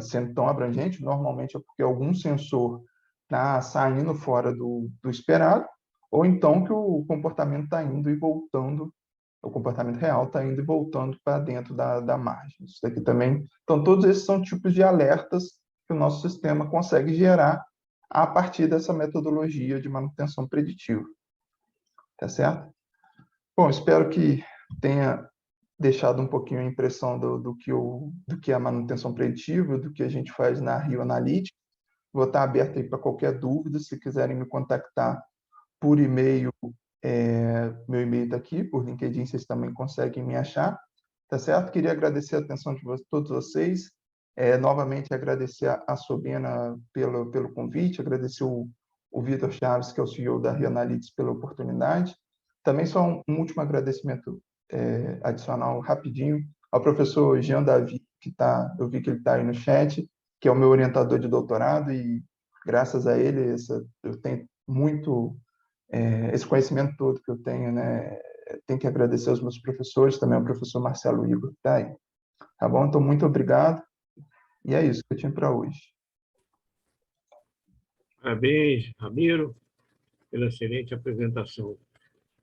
I: sendo tão abrangente. Normalmente é porque algum sensor está saindo fora do esperado, ou então que o comportamento está indo e voltando, o comportamento real está indo e voltando para dentro da margem. Isso daqui também. Então, todos esses são tipos de alertas que o nosso sistema consegue gerar a partir dessa metodologia de manutenção preditiva. Tá certo? Bom, espero que tenha deixado um pouquinho a impressão do que é a manutenção preditiva, do que a gente faz na Rio Analytics. Vou estar aberto aí para qualquer dúvida, se quiserem me contactar por e-mail, meu e-mail está aqui, por LinkedIn vocês também conseguem me achar, tá certo? Queria agradecer a atenção de todos vocês, novamente agradecer a Sobena pelo convite, agradecer o Vitor Chaves, que é o CEO da Rio Analytics, pela oportunidade. Também só um último agradecimento adicional, rapidinho, ao professor Jean Davi, eu vi que ele está aí no chat, que é o meu orientador de doutorado, e graças a ele eu tenho muito... esse conhecimento todo que eu tenho, né? Tenho que agradecer aos meus professores, também ao professor Marcelo Igor, que está aí. Tá bom? Então, muito obrigado. E é isso que eu tinha para hoje.
A: Parabéns, Ramiro, pela excelente apresentação.